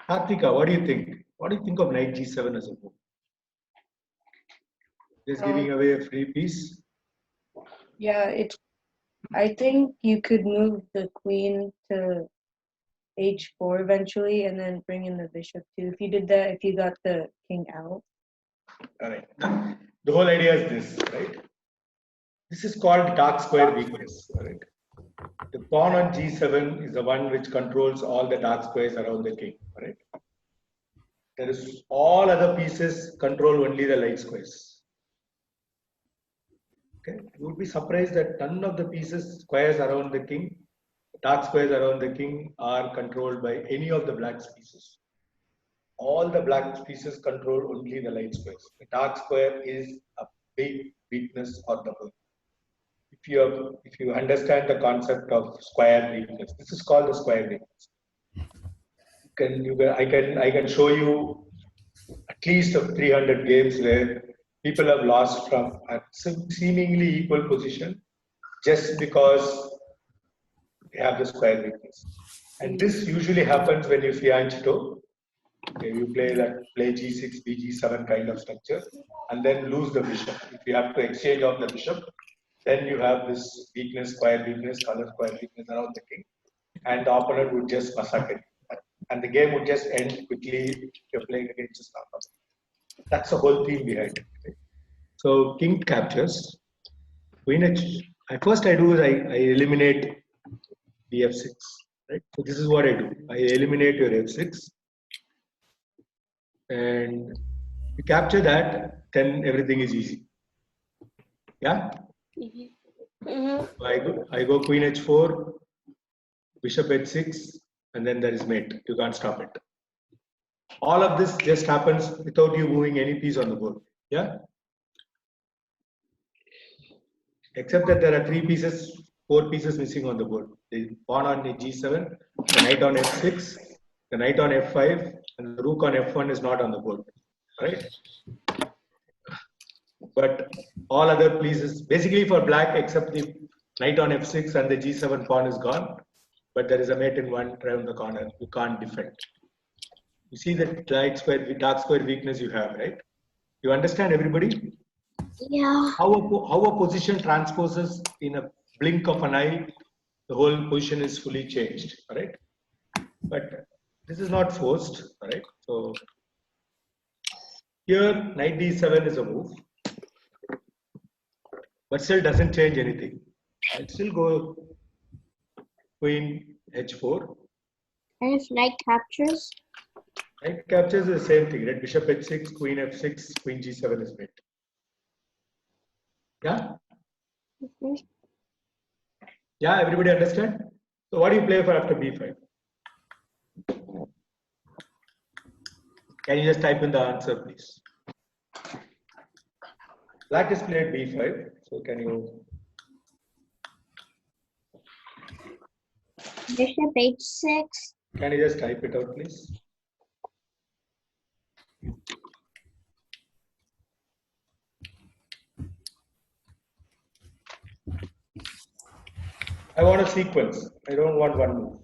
Karthika, what do you think? What do you think of Knight G7 as a move? Just giving away a free piece? Yeah, I think you could move the queen to h4 eventually and then bring in the bishop too. If you did that, if you got the king out. All right. The whole idea is this, right? This is called dark square weakness. Right? The pawn on G7 is the one which controls all the dark squares around the king. Right? There is all other pieces control only the light squares. Okay, you would be surprised that none of the pieces squares around the king, dark squares around the king, are controlled by any of the black pieces. All the black pieces control only the light squares. The dark square is a big weakness of the board. If you understand the concept of square weakness, this is called the square weakness. I can show you at least of 300 games where people have lost from a seemingly equal position just because they have the square weakness. And this usually happens when you fianchetto. Okay, you play G6, Bg7 kind of structure, and then lose the bishop. If you have to exchange off the bishop, then you have this weakness, square weakness, color square weakness around the king, and the opponent would just massacre it. And the game would just end quickly if you're playing against a star. That's the whole theme behind it. Right? So king captures, queen h. First I do is I eliminate the f6. Right? So this is what I do. I eliminate your f6, and if you capture that, then everything is easy. Yeah. So I go queen h4, bishop h6, and then there is mate. You can't stop it. All of this just happens without you moving any piece on the board. Yeah. Except that there are 4 pieces missing on the board. The pawn on g7, the knight on f6, the knight on f5, and the rook on f1 is not on the board. Right? But all other pieces, basically for black, except the knight on f6 and the g7 pawn is gone. But there is a mate in one around the corner. You can't defend. You see the dark square weakness you have, right? You understand, everybody? Yeah. How a position transposes in a blink of an eye, the whole position is fully changed, all right? But this is not forced, all right? So here, knight d7 is a move, but still doesn't change anything. I'll still go queen h4. And if knight captures? Knight captures is the same thing, right? Bishop h6, queen f6, queen g7 is mate. Yeah? Yeah, everybody understand? So what do you play for after b5? Can you just type in the answer, please? Black is played b5. So can you? Bishop h6. Can you just type it out, please? I want a sequence. I don't want one move.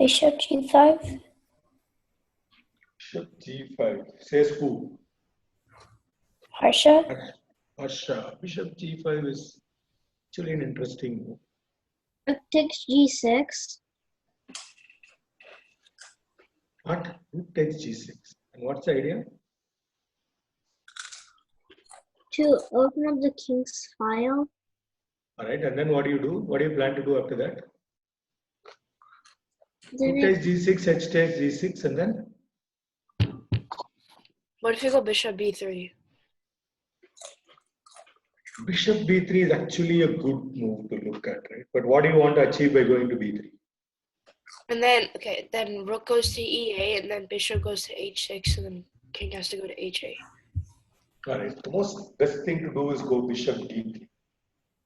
Bishop g5. Bishop g5. Says who? Harsha. Harsha. Bishop g5 is actually an interesting move. Rook takes g6. What? Rook takes g6. And what's the idea? To open up the king's file. All right. And then what do you do? What do you plan to do after that? Then Rook takes g6, h takes g6, and then? What if you go bishop b3? Bishop b3 is actually a good move to look at, right? But what do you want to achieve by going to b3? And then, okay, then rook goes to e8, and then bishop goes to h6, and then king has to go to h8. All right. The most best thing to do is go bishop d3.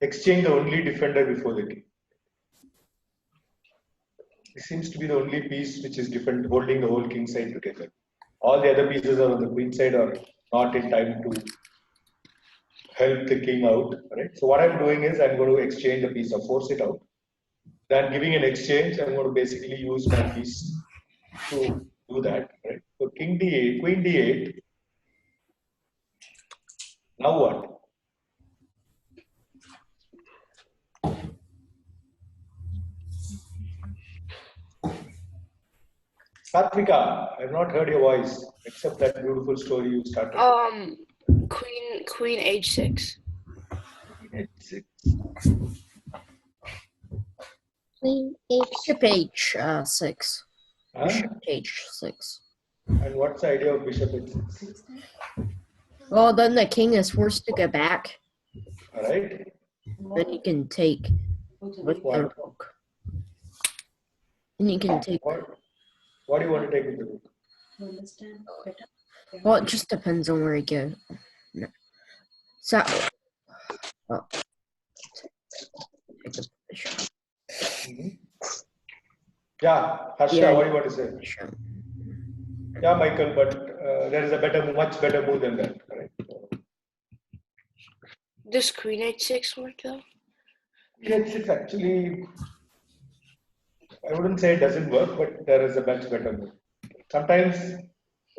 Exchange the only defender before the king. This seems to be the only piece which is different, holding the whole king side together. All the other pieces are on the queen side or not in time to help the king out. Right. So what I'm doing is I'm going to exchange the piece or force it out. Then giving an exchange, I'm going to basically use my piece to do that. Right. So king d8, queen d8. Now what? Satvika, I've not heard your voice except that beautiful story you started. Queen h6. H6. queen h6. Bishop h6. Huh? Bishop h6. And what's the idea of bishop h6? Well, then the king is forced to go back. All right. Then you can take with the rook. And you can take. What do you want to take with the rook? Well, it just depends on where you go. No. So. Oh. Take the bishop. Yeah, Harsha, Yeah, what do you want to say? Bishop. Yeah, Michael, but there is a much better move than that. Right? Does queen h6 work though? Queen h6 actually, I wouldn't say it doesn't work, but there is a much better move. Sometimes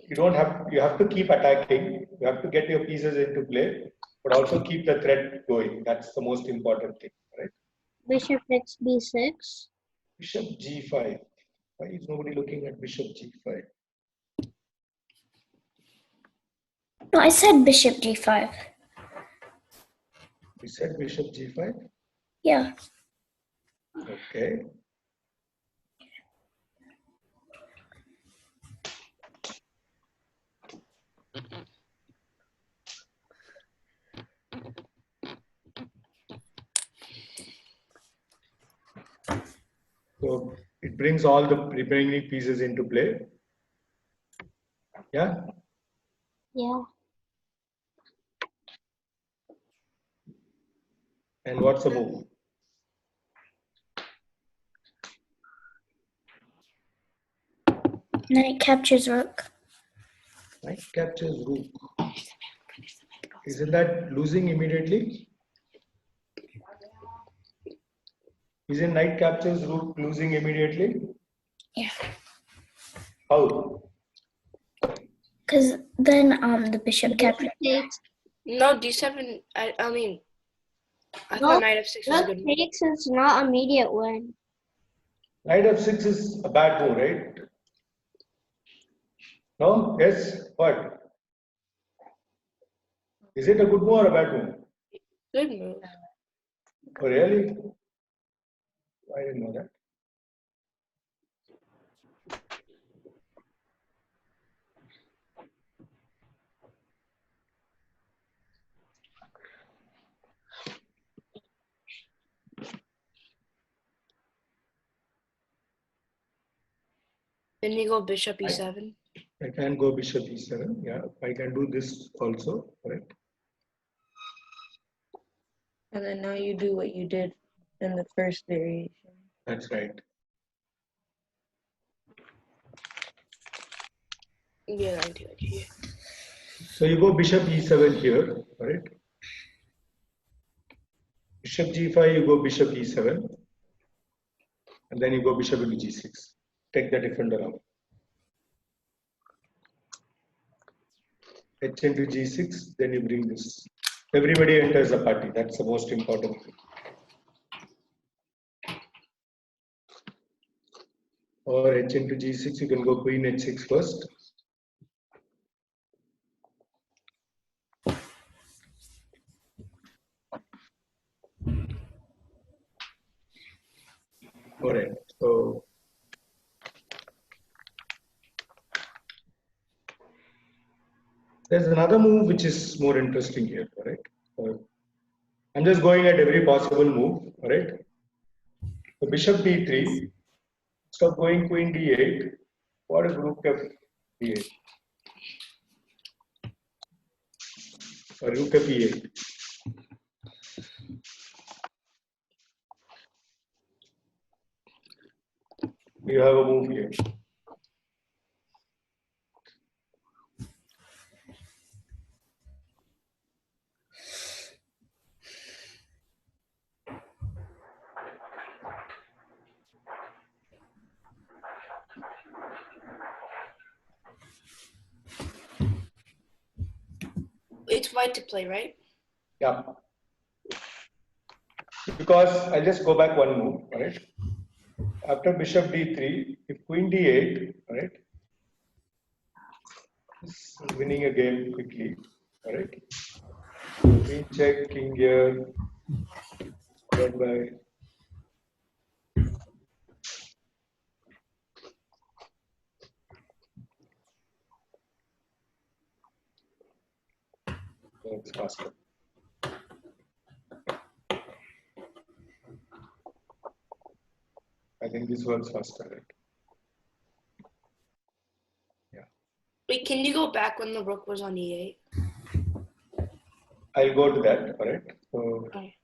you have to keep attacking. You have to get your pieces into play, but also keep the threat going. That's the most important thing, right? Bishop takes b6. Bishop g5. Why is nobody looking at bishop g5? No, I said bishop g5. You said bishop g5? Yeah. Okay. So it brings all the remaining pieces into play. Yeah. Yeah. And what's the move? Knight captures rook. Knight captures rook. Isn't that losing immediately? Isn't knight captures rook losing immediately? Yeah. How? Because then the bishop captures. No, d7. I mean, I No, thought knight f6 was a Rook good move. takes is not immediate win. Knight f6 is a bad move, right? No? Yes? What? Is it a good move or a bad move? Good move. Oh, really? I didn't know that. Then you go bishop e7. I can go bishop e7. Yeah, I can do this also, right? And then now you do what you did in the first variation. That's right. Yeah, I do it here. So you go bishop e7 here, right? Bishop g5, you go bishop e7. And then you go bishop into g6. Take the defender around. H into g6, then you bring this. Everybody enters the party. That's the most important thing. Or H into g6, you can go queen h6 first. All right. So there's another move which is more interesting here, right? I'm just going at every possible move, right? So bishop d3, instead of going queen d8, what if rook f d8? Or rook f e8? You have a move here. It's white to play, right? Yeah. Because I'll just go back one move, right? After bishop d3, if queen d8, right? Winning a game quickly, right? Queen check, king here, followed by it's faster. I think this works faster, right? Yeah. Wait, can you go back when the rook was on e8? I'll go to that, all right? So Okay.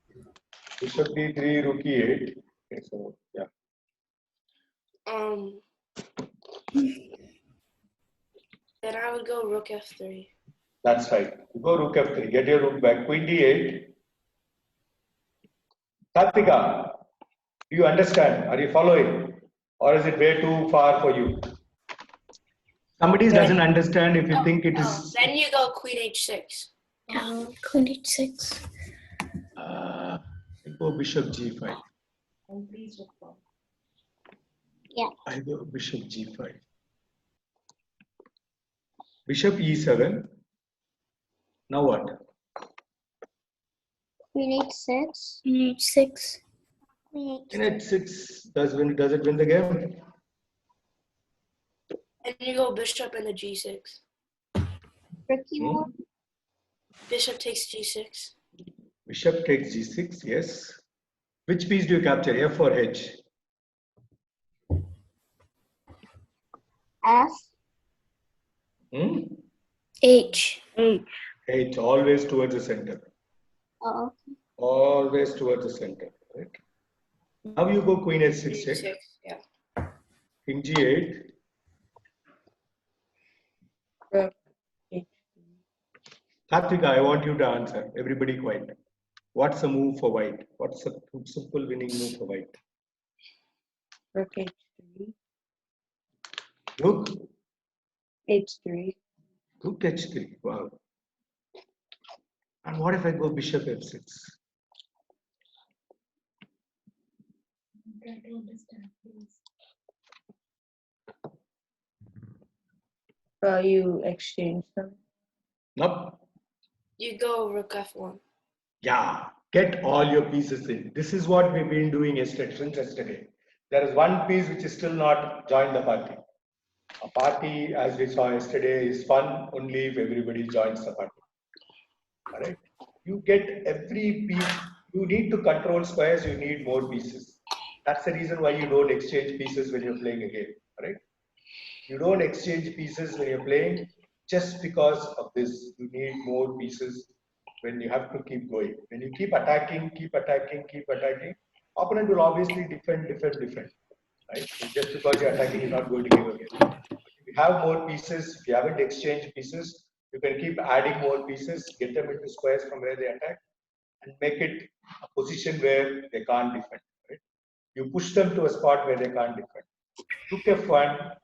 bishop d3, rook e8. Okay, so yeah. Then I would go rook f3. That's right. You go rook f3, get your rook back. Queen d8. Kartika, do you understand? Are you following? Or is it way too far for you? Somebody doesn't understand if you think it is. Then you go queen h6. Queen h6. I go bishop g5. Yeah. I go bishop g5. Bishop e7. Now what? Queen h6. Queen h6. Queen In h6, does it win the game? And you go bishop into g6. tricky one. Bishop takes g6. Bishop takes g6, yes. Which piece do you capture, f or h? F. Hmm? H. H. H, always towards the center. Oh. Always towards the center. Right? Now you go Queen H6 check. H6, yeah. King G8. Rook H3. Karthika, I want you to answer. Everybody quiet. What's the move for white? What's the simple winning move for white? Rook H3. Rook, H3. rook H3. Wow. And what if I go bishop F6? You exchange them. Nope. You go Rook F1. Yeah. Get all your pieces in. This is what we've been doing since yesterday. There is one piece which is still not joined the party. A party, as we saw yesterday, is fun only if everybody joins the party. All right. You get every piece. You need to control squares. You need more pieces. That's the reason why you don't exchange pieces when you're playing a game. All right. You don't exchange pieces when you're playing just because of this. You need more pieces when you have to keep going. When you keep attacking, opponent will obviously defend. Right? So just because you're attacking, you're not going to give again. If you have more pieces, if you haven't exchanged pieces, you can keep adding more pieces, get them into squares from where they attack, and make it a position where they can't defend. Right? You push them to a spot where they can't defend. Rook F1,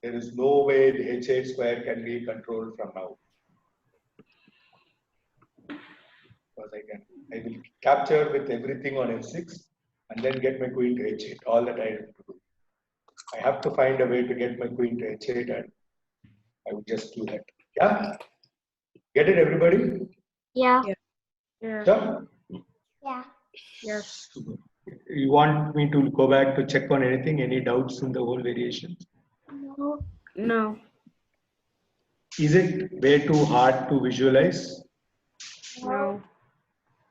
there is no way the H8 square can be controlled from now. Because I will capture with everything on F6 and then get my queen to H8. All that I have to do. I have to find a way to get my queen to H8 and I would just do that. Yeah? Get it, everybody? Yeah. Yeah. Sure? Yeah. Yes. You want me to go back to check on anything? Any doubts in the whole variation? No. No. Is it way too hard to visualize? No.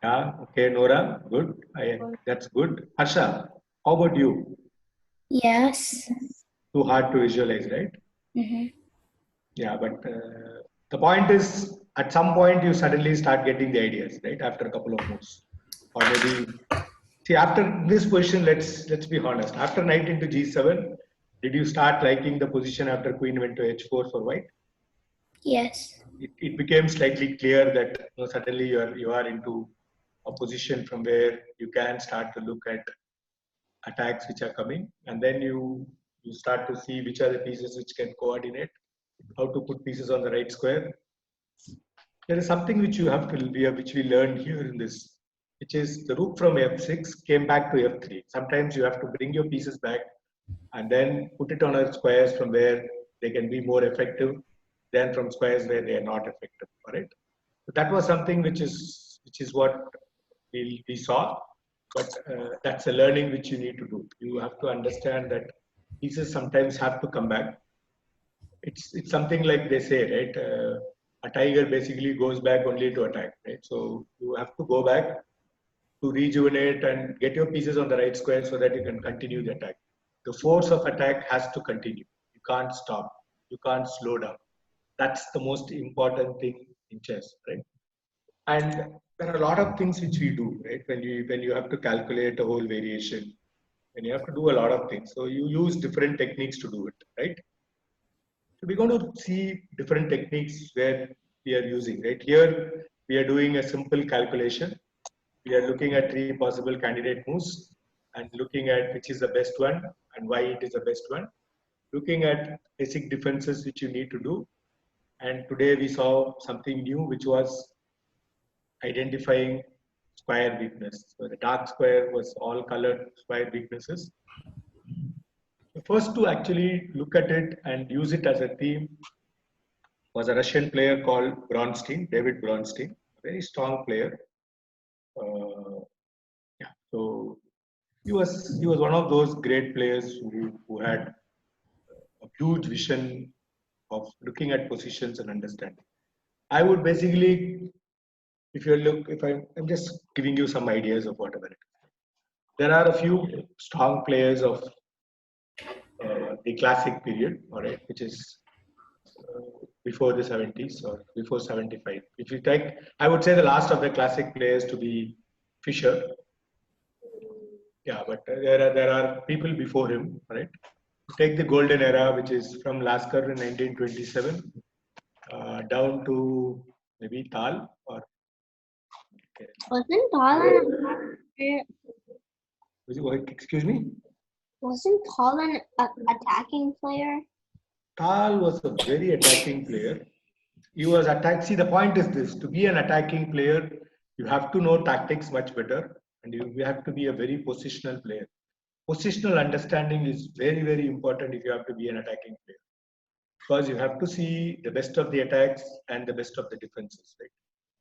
Yeah, okay, Nora, good. That's good. Harsha, how about you? Yes. Too hard to visualize, right? Mm-hmm. Yeah, but the point is, at some point you suddenly start getting the ideas, right? After a couple of moves, or maybe see after this position. Let's be honest. After knight into G7, did you start liking the position after queen went to H4 for white? Yes. It became slightly clear that suddenly you are into a position from where you can start to look at attacks which are coming, and then you start to see which are the pieces which can coordinate, how to put pieces on the right square. There is something which you have to which we learned here in this, which is the rook from F6 came back to F3. Sometimes you have to bring your pieces back and then put it on a squares from where they can be more effective than from squares where they are not effective. All right. So that was something which is what we saw, but that's a learning which you need to do. You have to understand that pieces sometimes have to come back. It's something like they say, right? A tiger basically goes back only to attack, right? So you have to go back to rejuvenate and get your pieces on the right square so that you can continue the attack. The force of attack has to continue. You can't stop. You can't slow down. That's the most important thing in chess, right? And there are a lot of things which we do, right? When you have to calculate a whole variation, when you have to do a lot of things. So you use different techniques to do it, right? So we're going to see different techniques where we are using, right? Here we are doing a simple calculation. We are looking at 3 possible candidate moves and looking at which is the best one and why it is the best one. Looking at basic differences which you need to do. And today we saw something new, which was identifying square weakness. So the dark square was all colored square weaknesses. The first to actually look at it and use it as a theme was a Russian player called Bronstein, David Bronstein, a very strong player. Yeah, so he was one of those great players who had a huge vision of looking at positions and understanding. I would basically, if I'm just giving you some ideas of whatever it is. There are a few strong players of the classic period, all right, which is before the 70s or before 75. If you take, I would say the last of the classic players to be Fischer. Yeah, but there are people before him, right? Take the golden era, which is from Lasker in 1927 down to maybe Tal or. Okay. Wasn't Tal Excuse me? wasn't Tal an attacking player? Tal was a very attacking player. He was attack. See, the point is this: to be an attacking player, you have to know tactics much better, and you have to be a very positional player. Positional understanding is very, very important if you have to be an attacking player, because you have to see the best of the attacks and the best of the defenses. Right?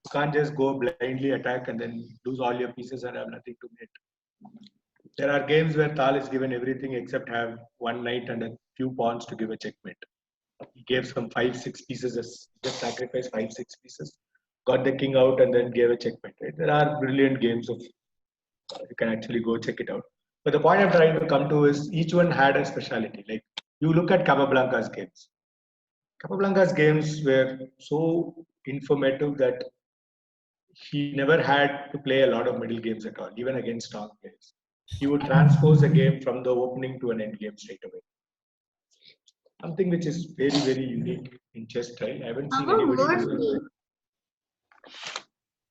You can't just go blindly attack and then lose all your pieces and have nothing to mate. There are games where Tal is given everything except have one knight and a few pawns to give a checkmate. He gave some 5-6 pieces, just sacrificed 5-6 pieces, got the king out, and then gave a checkmate. Right? There are brilliant games of you can actually go check it out. But the point I'm trying to come to is each one had a speciality. Like you look at Capablanca's games. Capablanca's games were so informative that he never had to play a lot of middle games at all, even against strong players. He would transpose a game from the opening to an end game straight away. Something which is very, very unique in chess style. I haven't seen anybody do it.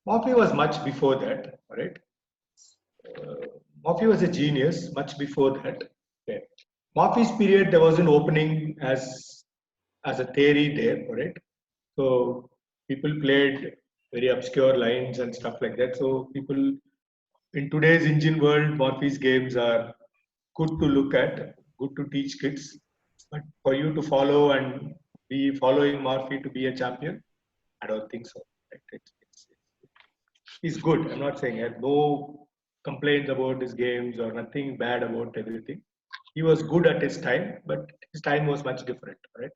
Morphy was much before that, right? Morphy was a genius much before that. Okay. Morphy's period, there was an opening as a theory there, right? So people played very obscure lines and stuff like that. So people in today's engine world, Morphy's games are good to look at, good to teach kids. But for you to follow and be following Morphy to be a champion, I don't think so. Right? He's good. I'm not saying I have no complaints about his games or nothing bad about everything. He was good at his time, but his time was much different, right?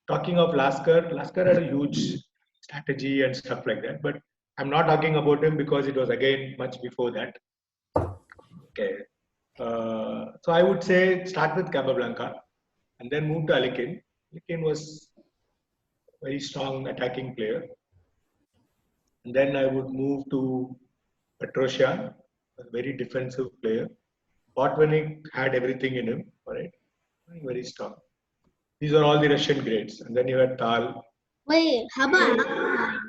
Talking of Lasker had a huge strategy and stuff like that, but I'm not talking about him because it was again much before that. Okay. So I would say start with Capablanca and then move to Alekhine. Alekhine was a very strong attacking player. And then I would move to Petrosian, a very defensive player. Botvinnik had everything in him, right? Very strong. These are all the Russian grades. And then you had Tal. Wait, how about Alekhine?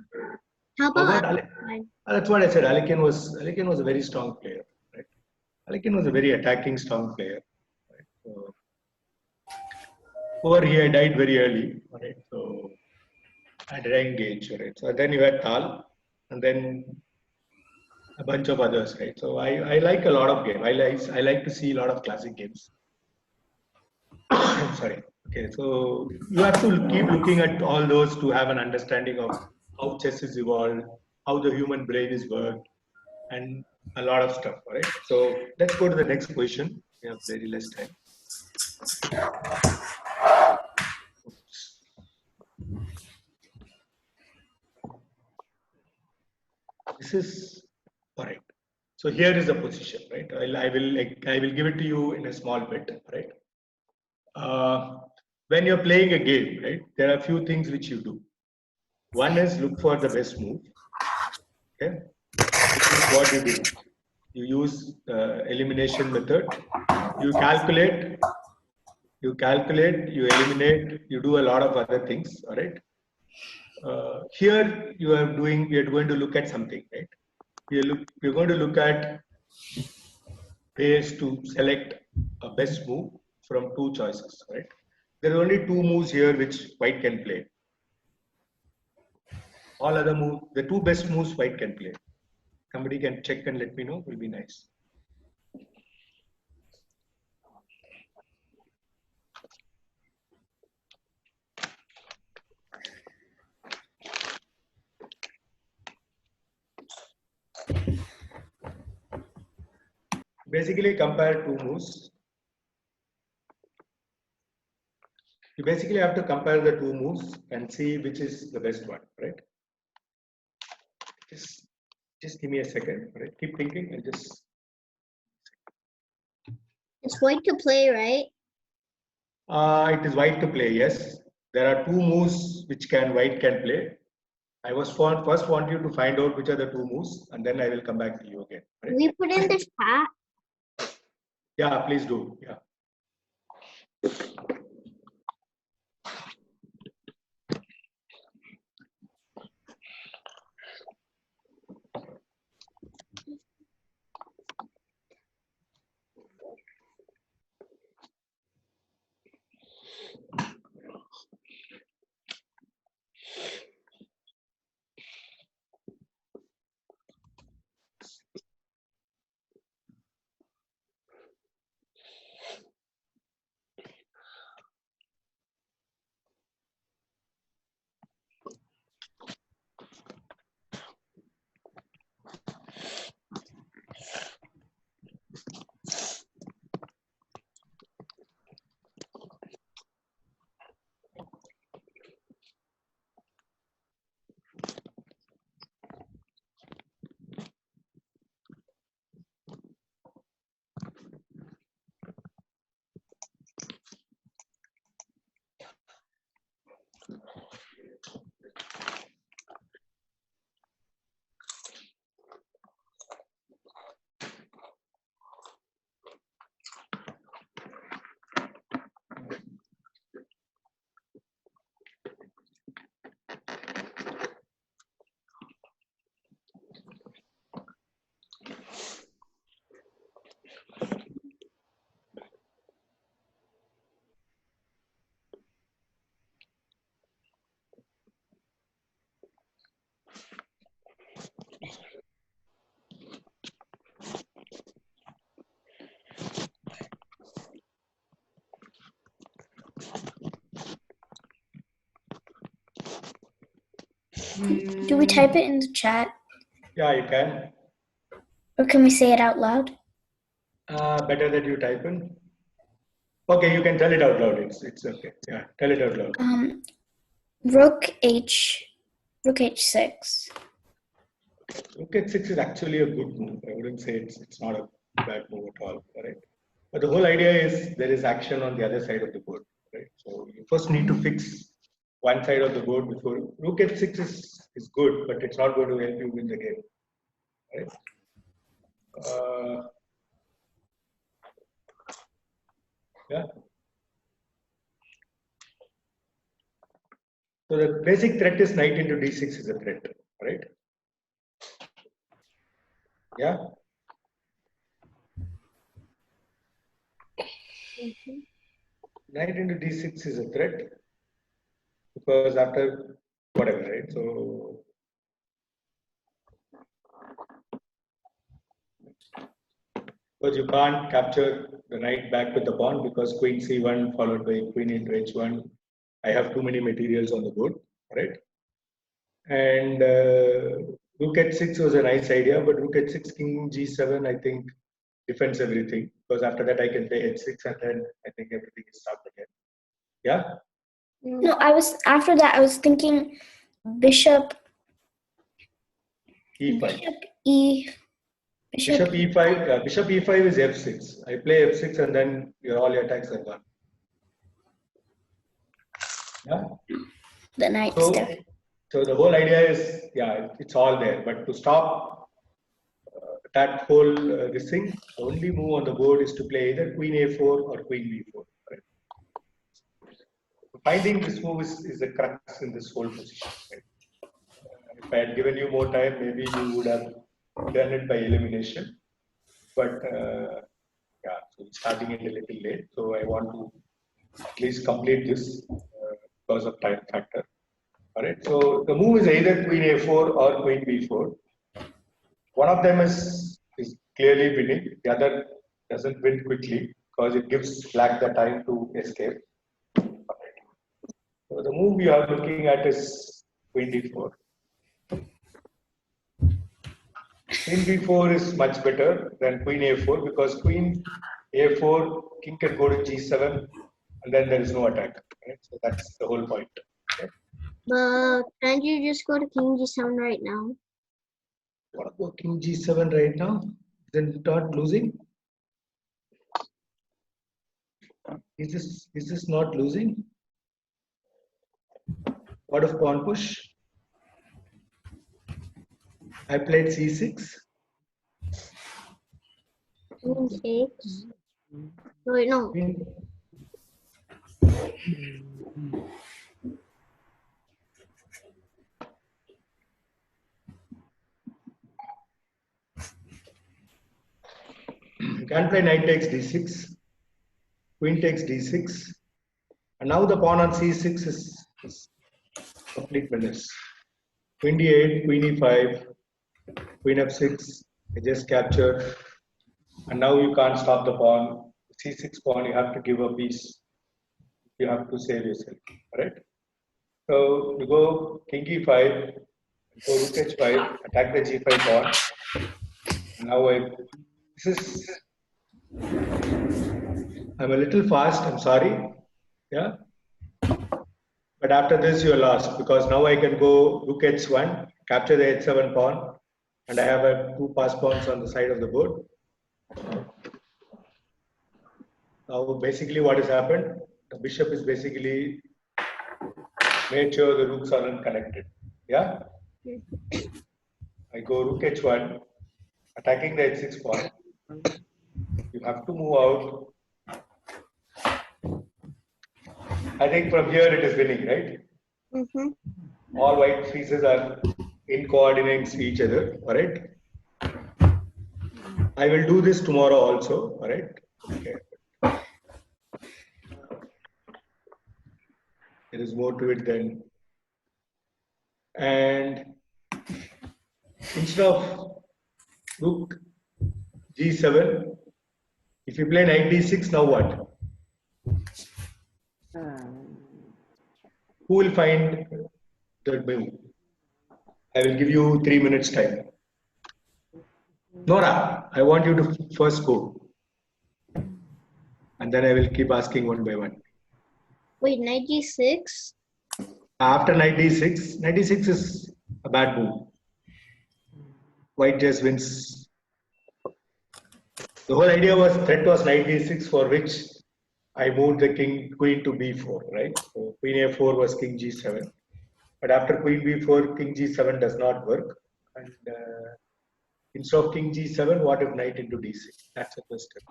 How about Alekhine? That's what I said. Alekhine was a very strong player. Right? Alekhine was a very attacking, strong player. Right? So, poor, he died very early. Right? So I didn't engage. Right? So then you had Tal, and then a bunch of others. Right? So I like a lot of games. I like to see a lot of classic games. Sorry. Okay, so you have to keep looking at all those to have an understanding of how chess is evolved, how the human brain is worked, and a lot of stuff. All right. So let's go to the next question. We have very less time. Oops. This is all right. So here is the position, right? I will give it to you in a small bit, right? When you're playing a game, right, there are a few things which you do. One is look for the best move. Okay, this is what you do. You use elimination method. You calculate, you eliminate, you do a lot of other things. All right. Here we are going to look at something, right? We're going to look at ways to select a best move from two choices, right? There are only two moves here which white can play. All other moves, the two best moves white can play. Somebody can check and let me know, will be nice. Basically compare two moves. You basically have to compare the two moves and see which is the best one, right? Just give me a second, right? Keep thinking and just. It's white to play, right? It is white to play, yes. There are two moves which white can play. I first want you to find out which are the two moves, and then I will come back to you again. Right? We put in the chat. Yeah, please do. Yeah. Do we type it in the chat, Yeah, you can. or can we say it out loud? Better that you type in. Okay, you can tell it out loud. It's okay. Yeah, tell it out loud. Rook h6. Rook h6 is actually a good move. I wouldn't say it's not a bad move at all. Right? But the whole idea is there is action on the other side of the board. Right? So you first need to fix one side of the board before. Rook h6 is good, but it's not going to help you win the game. Right? Yeah. So the basic threat is knight into d6 is a threat, right? Yeah. Knight into d6 is a threat because after whatever, right? So because you can't capture the knight back with the pawn because queen c1 followed by queen into h1. I have too many materials on the board, right? And rook h6 was a nice idea, but rook h6, king g7, I think defends everything because after that I can play h6 and then I think everything is stopped again. Yeah. No, after that I was thinking bishop e5. Bishop e5. Bishop e5 is f6. I play f6 and then all your attacks are gone. Yeah. The knight's so the whole idea is, yeah, it's all there. But to stop that whole this thing, the only move on the board is to play either queen a4 or queen b4. Right? Finding this move is the crux in this whole position. Right? If I had given you more time, maybe you would have done it by elimination. But yeah, so it's starting it a little late. So I want to at least complete this because of time factor. All right. So the move is either queen a4 or queen b4. One of them is clearly winning. The other doesn't win quickly because it gives black the time to escape. Right. So the move we are looking at is queen d4. Queen b4 is much better than queen a4 because queen a4, king can go to g7 and then there is no attack. Right? So that's the whole point. Okay? Can't you just go to king g7 right now? What about king g7 right now? Then start losing? Is this not losing? What if pawn push? I played c6. Queen 6. Wait, no. Queen. You can play knight takes d6, queen takes d6, and now the pawn on c6 is complete menace. Queen d8, queen e5, queen f6, I just captured, and now you can't stop the pawn. C6 pawn, you have to give a piece. You have to save yourself, right? So you go king e5, go rook h5, attack the g5 pawn. Now I'm a little fast, I'm sorry. Yeah. But after this you're lost because now I can go rook h1, capture the h7 pawn, and I have two pass pawns on the side of the board. Now basically what has happened, the bishop is basically made sure the rooks aren't connected. Yeah? I go rook h1, attacking the h6 pawn. You have to move out. I think from here it is winning, right? Mm-hmm. All white pieces are in coordinates to each other, all right? I will do this tomorrow also, all right? Okay. There is more to it than. And instead of rook g7, if you play knight d6, now what? Who will find the move? I will give you 3 minutes time. Nora, I want you to first go. And then I will keep asking one by one. Wait, knight g6? After knight d6 is a bad move. White just wins. The whole idea was threat was knight d6, for which I moved the queen to b4, right? So queen a4 was king g7. But after queen b4, king g7 does not work. And instead of king g7, what if knight into d6? That's a question.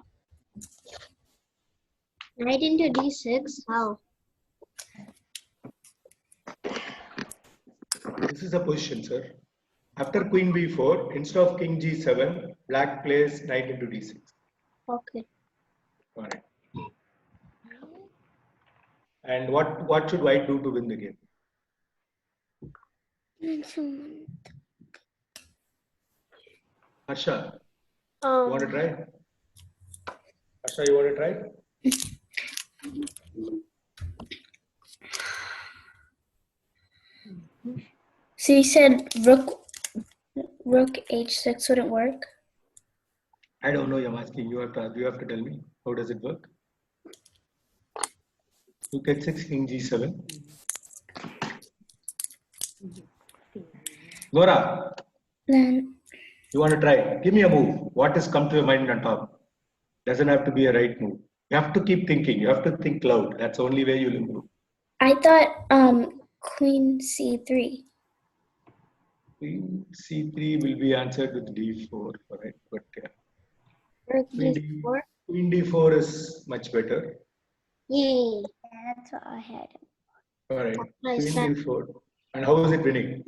Knight into d6? How? This is a position, sir. After queen b4, instead of king g7, black plays knight into d6. Okay. All right. And what should white do to win the game? Harsha, you want to try? Harsha, you want to try? So you said rook h6 wouldn't work? I don't know. I'm asking you. You have to tell me. How does it work? Rook h6, king g7. Nora, Then you want to try? Give me a move. What has come to your mind on top? Doesn't have to be a right move. You have to keep thinking. You have to think loud. That's the only way you'll improve. I thought queen c3. Queen c3 will be answered with d4, right? But Rook queen d4? d4 is much better. Yay. That's what I had. All right. Nice. Queen d4. And how is it winning?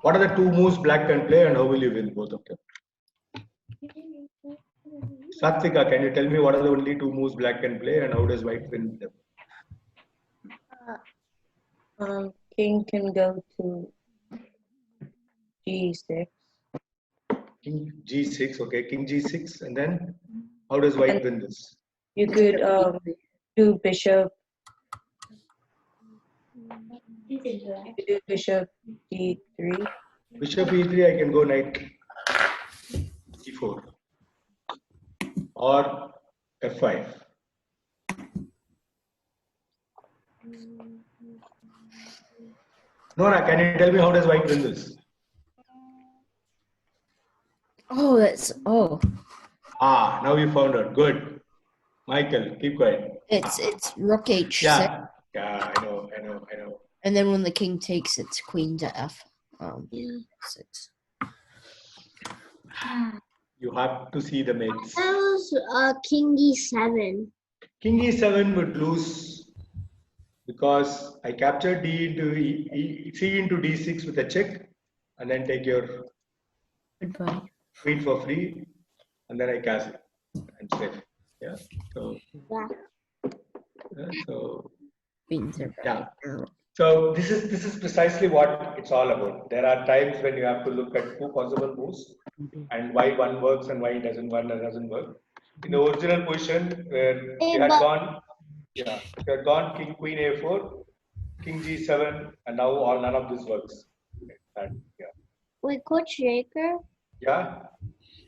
What are the two moves black can play and how will you win both of them? Satvika, can you tell me what are the only two moves black can play and how does white win them? King can go to g6. King g6, okay, king g6, and then how does white win this? You could do bishop. You could do bishop d3. Bishop e3, I can go knight e4 or f5. Nora, can you tell me how does white win this? Oh, that's Ah, now you found out. Good. Michael, keep quiet. It's rook h6, Yeah, I know. and then when the king takes, it's queen to f. Yeah. 6. You have to see the mates. That was King E7. King E7 would lose because I captured D into C into D6 with a check, and then take your Goodbye. queen for free, and then I castle and safe. Yeah. So. Yeah. So. Queens are Yeah. better. So this is precisely what it's all about. There are times when you have to look at two possible moves and why one works and why it doesn't work. In the original position where you had gone, you had gone King Queen A4, King G7, and now none of this works. Wait, Coach Jaker? Yeah.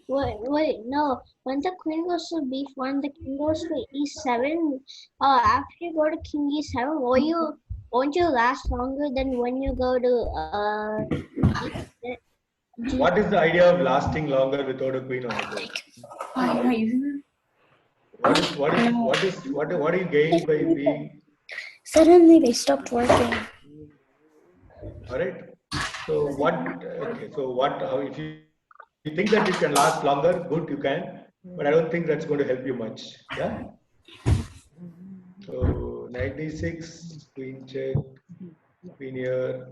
Wait, no. When the queen goes to B4 and the king goes to E7, after you go to King E7, won't you last longer than when you go to G? What is the idea of lasting longer without a queen on the board? What do you gain by being? Suddenly they stopped working. All right. So what? Okay. So what? If you think that it can last longer, good, you can. But I don't think that's going to help you much. Yeah. So 96, queen check, queen here.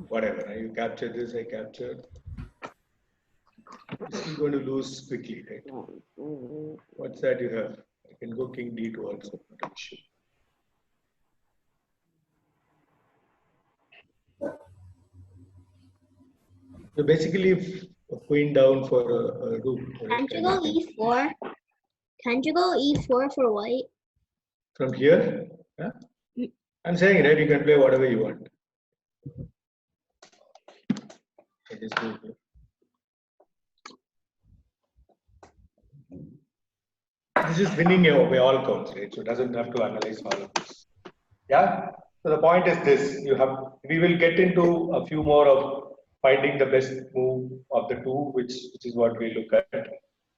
Whatever. You capture this, I capture. You're still going to lose quickly, right? What's that you have? I can go king d2 also, not an issue. So basically, a queen down for a rook. Can't you go E4? Can't you go E4 for white? From here? Yeah? I'm saying, right, you can play whatever you want. I just go here. This is winning by all counts, right? So it doesn't have to analyze all of this. Yeah? So the point is this, we will get into a few more of finding the best move of the two, which is what we look at.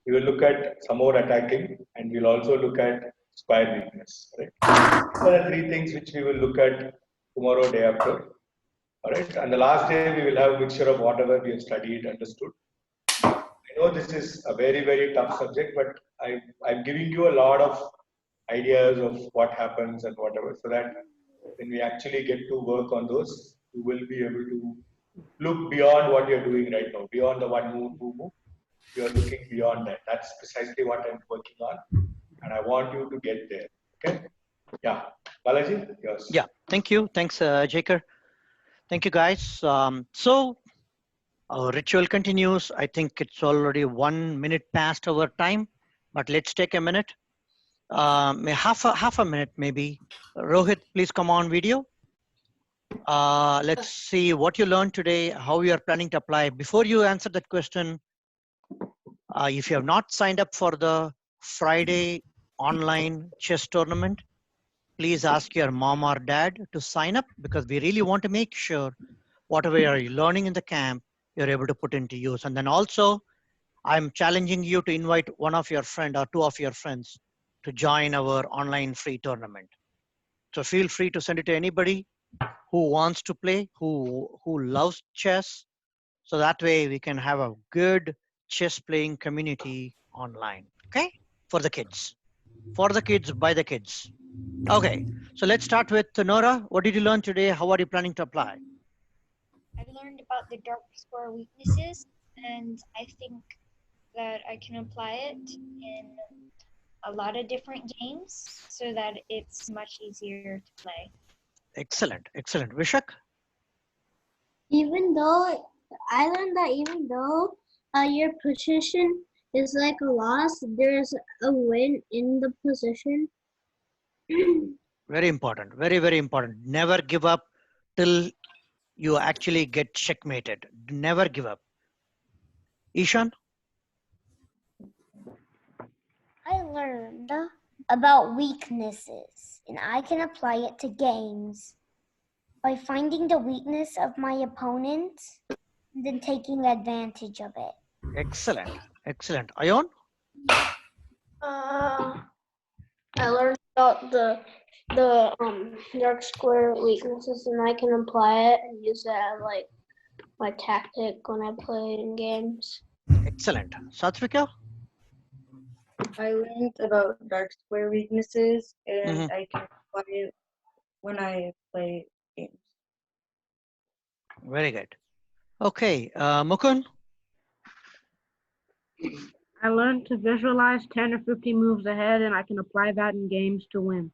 We will look at some more attacking, and we'll also look at square weakness, right? There are three things which we will look at tomorrow, day after. All right, and the last day we will have a mixture of whatever we have studied, understood. I know this is a very, very tough subject, but I'm giving you a lot of ideas of what happens and whatever, so that when we actually get to work on those, you will be able to look beyond what you're doing right now, beyond the one move, two move. You're looking beyond that. That's precisely what I'm working on, and I want you to get there. Okay? Yeah, Balaji, yours. Yeah, thank you. Thanks, Jaker. Thank you, guys. So our ritual continues. I think it's already 1 minute past our time, but let's take a minute. Half a minute maybe. Rohit, please come on video. Let's see what you learned today, how you are planning to apply. Before you answer that question, if you have not signed up for the Friday online chess tournament, please ask your mom or dad to sign up, because we really want to make sure whatever you're learning in the camp, you're able to put into use. And then also, I'm challenging you to invite one of your friend or two of your friends to join our online free tournament. So feel free to send it to anybody who wants to play, who loves chess. So that way we can have a good chess playing community online. Okay? For the kids, by the kids. Okay, so let's start with Nora. What did you learn today? How are you planning to apply? I learned about the dark square weaknesses, and I think that I can apply it in a lot of different games so that it's much easier to play. Excellent, excellent. Vishak? Even though I learned that even though your position is like a loss, there's a win in the position. Very important, very, very important. Never give up till you actually get checkmated. Never give up. Ishan? I learned about weaknesses, and I can apply it to games by finding the weakness of my opponent and then taking advantage of it. Excellent, excellent. Ayon? I learned about the dark square weaknesses, and I can apply it and use that as like my tactic when I play in games. Excellent. Satvika? I learned about dark square weaknesses, and Mhm. I can apply it when I play games. Very good. Okay, Mukund? I learned to visualize 10 or 15 moves ahead, and I can apply that in games to win.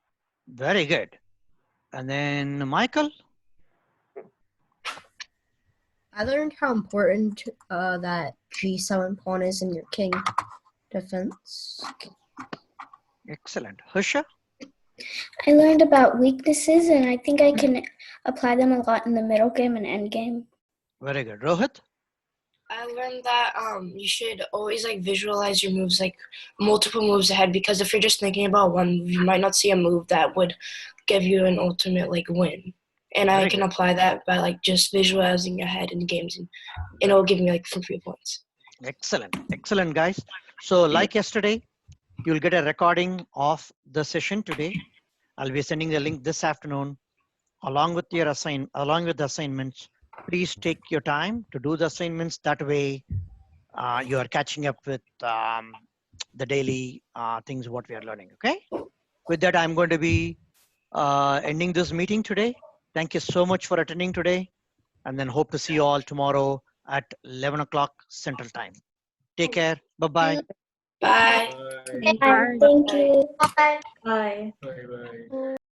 Very good. And then Michael? I learned how important that G7 pawn is in your king defense. Excellent. Husha? I learned about weaknesses, and I think I can apply them a lot in the middle game and end game. Very good. Rohit? I learned that you should always like visualize your moves like multiple moves ahead, because if you're just thinking about one move, you might not see a move that would give you an ultimate like win. And I Very can good. apply that by like just visualizing ahead in games, and it'll give me like some free points. Excellent. Excellent, guys. So like yesterday, you'll get a recording of the session today. I'll be sending the link this afternoon along with the assignments. Please take your time to do the assignments. That way you are catching up with the daily things what we are learning. Okay. With that, I'm going to be ending this meeting today. Thank you so much for attending today, and then hope to see you all tomorrow at 11 o'clock Central Time. Take care. Bye-bye. Bye. Bye. Bye. Thank you. Bye. Bye. Bye.